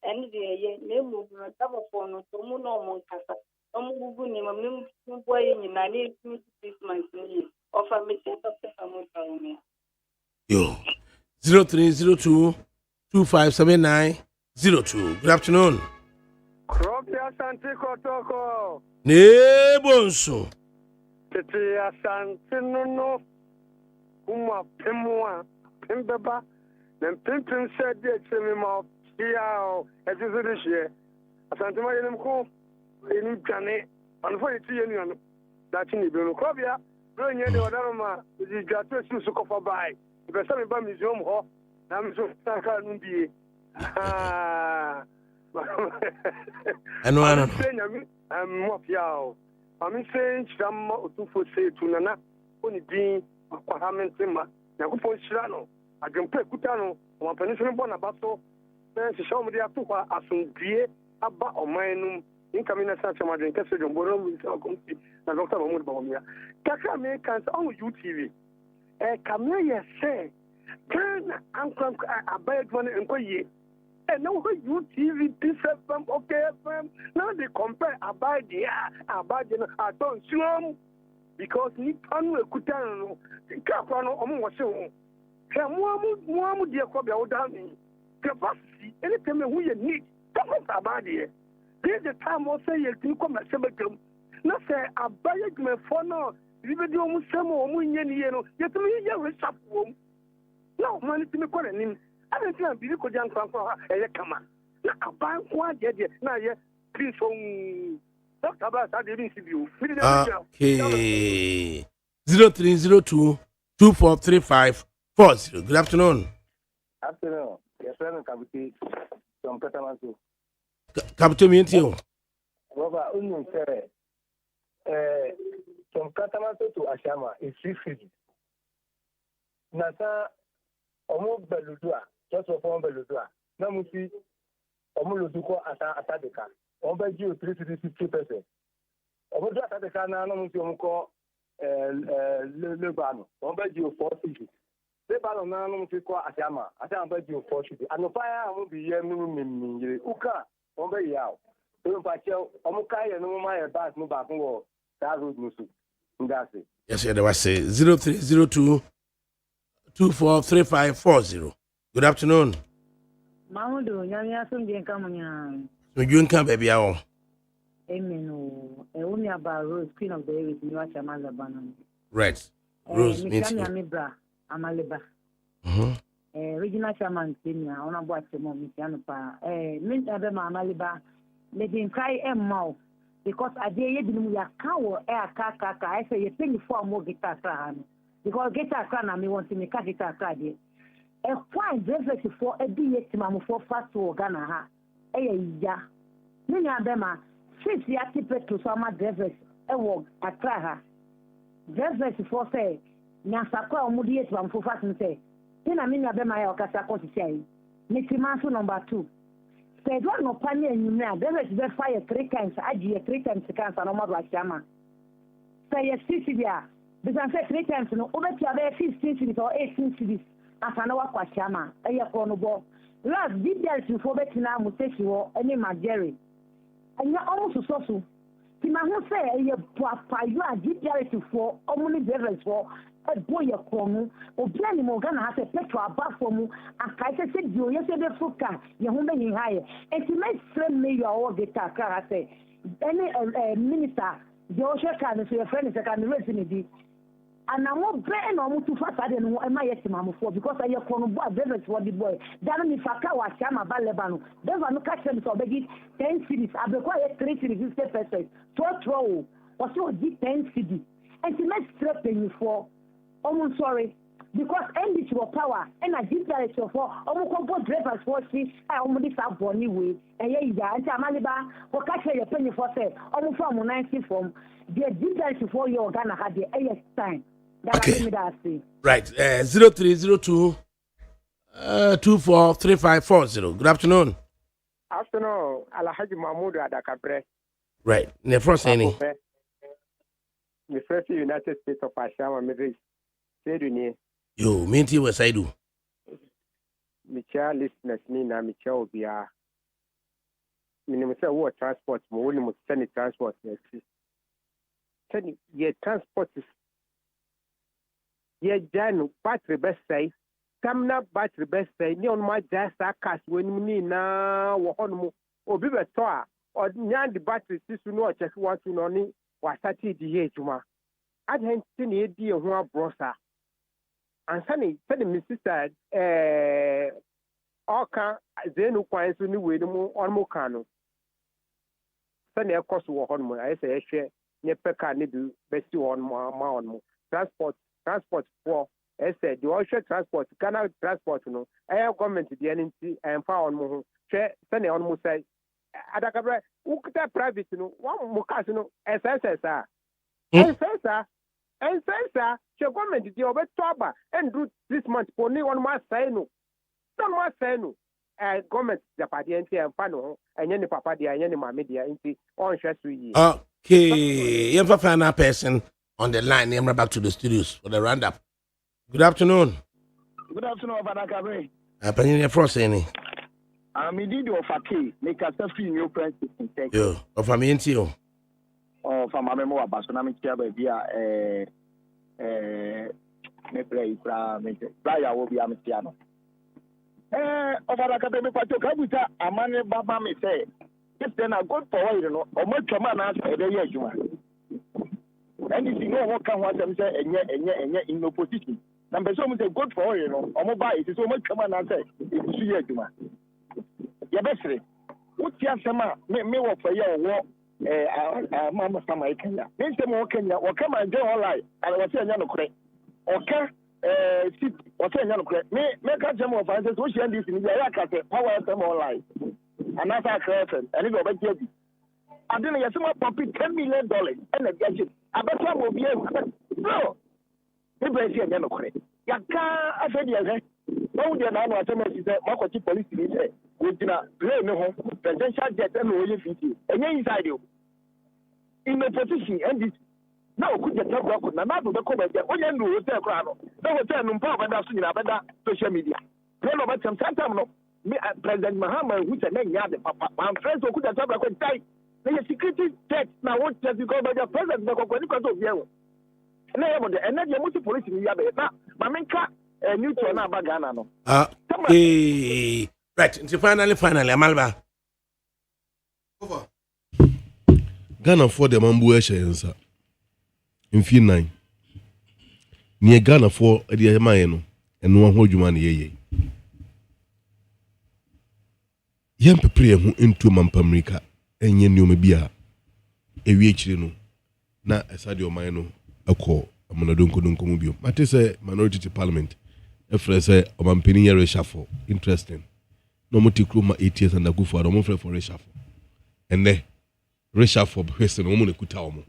And the name of the telephone, so no more casa. Omugu ni mamim boy in a name this month. Offer me a Yo, 0302 257902. Good afternoon. Kropia Santi Kotoko. Nebonso. Tete Santino Kuma Pemwa Pembeba. Then Pimpin said that to me, my dear, as is this year. Asante ma yenem ko enu dwane anfo yeti yenu that ni be no kobia bro nye de odaro ma di dwato su kofa bai be se me ba museum ho na me so saka nu bie Anu mo piao ami se nchama otufo se tunana oni din akwa mentima yakufo nchira no adwempa ekuta no mo panisi no bo na baso na se show me dia to kwa asundie aba omanum inkamina sacha madren kase jomboro mu sa komti na Dr. Mahmoud Bawumia kaka me kan on UTV kamya yese kana ankram abayed one enkoye no UTV TFM okay FM now they compare abide no aton suom because ni panu ekutan no kakwa no omo wo se ho hwe mo de ko bia wo da mi capacity anytime who you need talk about it. This the time also you think come sebetum. Na say abaye dwefo no video mu samo mu nye ne no yetumi ye resap wom. No man timi ko nanim. I think bi ko jan kwan kwa eye kama. Na aban kwa de na ye please on Dr. Abbas I didn't see you. Okay. 0302 243540. Good afternoon. Afternoon. Yes, sir, Kabiti. From Katamanso. Captain Mintio. Robert, Union, sir. From Katamanso to Ashama is 350. Nasa, Omo Beludua, just for Omo Beludua. Namusi, Omo Luduko Atadeka. Omo Belgium 350%. Omo Atadeka, Namusi Omko Lebano. Omo Belgium 450. The ballon now no ko Ashama. Ashama be you 40. And fire will be here no uka on be yaw. So pa cheo omukai no my back no back wo that road no so. That's it. Yes, there was 0302 243540. Good afternoon. Mamudu, nyanya sumbi nkamunya. So you can baby awo. Amen. Umi aba Rose, Queen of the Air with New Achamaza Banan. Right. Rose meets you. Amaleba. regional chairman senior ona bo atemo mi tiano pa me abe ma amaliba le din kai emma because ade ye dinum ya kawo aka I say you pay for more guitar han because guitar na me want me ka guitar de fine dress for e bi ye timamu for fast to Ghana ha ya me nya be ma since ya tipe to sama dress wo Accra ha dress for say nya sakwa omudi ye timamu for fast say na me nya be ma ya okasa ko sisi me timanso number 2 say do no panye enyumia dress be fire 3 times agie 3 times cancer no ma chama say yes sisi dia because say 3 times no obeti abe 15 cities or 18 cities asana wa kwa chama eye ko no bo last details for betina mutesi wo eni magere anya almost so ti ma ho say eye papa you are details for omuni drivers for a boy ko no obiani mo Ghana ha say petrol abafo mu akaise se dio ye se be fuka ye ho be yin haye enti me friend me your all get Accra say any minister Joshua kan so your friend say kan raise me di and I'm not brain or to fast I don't know am I for because I can boy business for the boy. Then if I was Chama Balebano, there's no catch them so big 10 cities. I require 3 cities 50%. 12 or so 10 cities. And to make strapping for almost sorry. Because end your power and I did that for almost drivers for see I almost have bonny way and yeah and Amaliba or catch your penny for say almost from 90 from the details for your Ghana had the AS time. Okay. Right. 0302 243540. Good afternoon. Afternoon, Alhaji Mahmoud ADAKABRI. Right. The first any. The first United States of Ashama Midris. Yo, minty was I do. Micha listeners Nina Micha Obia. Minimum what transport, Moulim send transport. Send ye transport is ye Jan battery best say. Come na battery best say, ni on my just a cast when me na wahon or be toa or nyan the battery sister no check what you know ni was at the juma. I'd hint to the idea of one brosa. And Sunny, my sister, Oka, Zenu Quines, new way on Mocano. Sunny, of course, war on I say, share, Nepeka, Nidu, best you on more transport for, I said, you all should transport, cannot transport, you know. I have comment to the NNC and found more. Share, Sunny almost say, ADAKABRI, who could have private, you know, one Mocasino, SSR. SSR. And sir, the government is over Toba and do this month for me on my side. No, my side. Government, the party and Pano, and any papa, and any media on Shasui. Okay, you have a final person on the line. I'm back to the studios for the roundup. Good afternoon. Good afternoon, ADAKABRI. I'm in your first any. I'm indeed of a key, make a selfie new prices in Texas. Yo, of a mean from my memory about Sonamic via me play Playa will be Amitiano. Of ADAKABRI, but you come with a man, Baba may say, if then I go for you know, or much a man as a day, you are. And if you know what can want them say, and yet in opposition. Number so much good for you know, or mobile is so much common answer. If you see it, you are. Your best friend, what you have some me work for your war. Mama Sama Kenya. Means the more Kenya, or come and do all right, and I was saying, okay, sit, or saying, okay, make a jam of answers, which end this in the Ayaka, power them all right. And that's our question, and it will be good. I didn't get some puppy $10 million and a gadget. I bet some will be able to. No, the Brazilian Yanokre. Yaka, I said, yes, no, the other is that Makoti police is with the presidential jet and oil fee. And inside you. In the position, and this now could get up with not to the comment that when you do the crown, no hotel no power in a social media. Tell about some time, President Mahama, which a man yard, my friends who could have a tie. The security text now what just go by the president when you go to you. And then you multi police in Yabe. Now, Maminka, a new to another Ghana. Right, finally, Amalba. Over. Ghana for the Mambu Esha in Fin 9. Near Ghana for the Mayeno and no one hold you money. yɛn pepere yɛn ho into mampamrika ɛnyɛ nneɛma bi a ewie akyire no na ɛsa de ɔman no akɔ amonadonkodonko mu bio mate sɛ minority to parliament ɛfrɛ sɛ ɔmampanin yɛ reshuffle interesting na ɔmo te kuro ma 8 years and akufo ado ɔmo frɛ for reshuffle ɛnɛ reshuffle hwɛsɛ no ɔmo na kuta ɔmo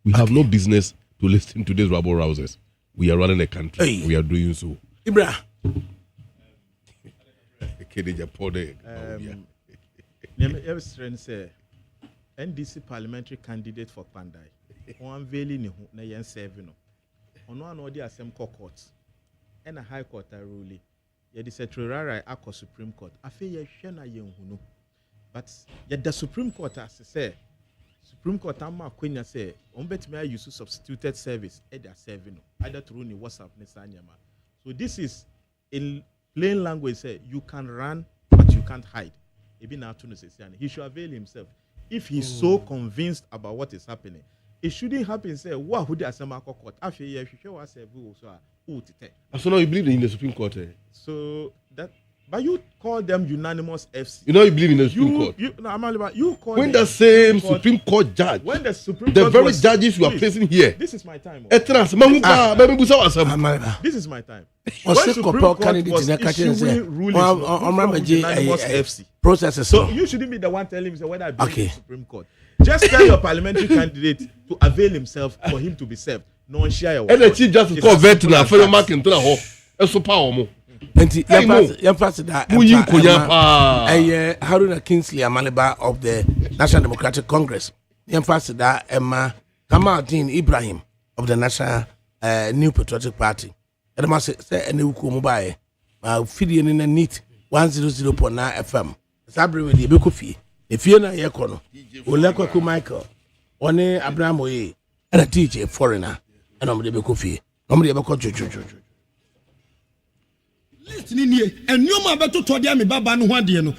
we have no business to listen to these rabble rousers we are running a country we are doing so Ibra Name say NDC parliamentary candidate for Pandai. On veiling ni na yen serving no. Ono an odi asem court. And a high court ruling. Ye di setrorara akọ Supreme Court. Afi ye hwe na yen hunu. But ye the Supreme Court as say Supreme Court amma kwenya say on betime use substituted service e they are serving no. Either through ni WhatsApp ni sanyama. So this is in plain language say you can run but you can't hide. He should avail himself. If he's so convinced about what is happening, it shouldn't happen. Say, what would the Assembly Court? After you show us a view, so so now you believe in the Supreme Court. So that, but you call them unanimous FC. You know you believe in the Supreme Court. You call when the same Supreme Court judge, when the Supreme the Court very judges you are placing here. This is my time. This is my time. When Supreme Court was issuing rulings unanimous FC. Processes. So you shouldn't be the one telling me whether I believe in the Supreme Court. Just tell your parliamentary candidate to avail himself for him to be served. No share your. And the chief justice call vet na fellow mark into the hall. So power mo. Enti yɛmfa da Haruna Kingsley Amaliba of the National Democratic Congress yɛmfa da Emma Kamaldeen Ibrahim of the National New Patriotic Party ɛdema sɛ ɛne wuku mu bae fidie ne na neat 100.9 FM sabre we de bɛkɔ fie efie na yɛkɔ no Olekwaku Michael ɔne Abraham Oye ɛna DJ foreigner ɛna ɔmo de bɛkɔ fie ɔmo de bɛkɔ twotwotwo list ni nie enyoma beto to dia me baba no ho ade no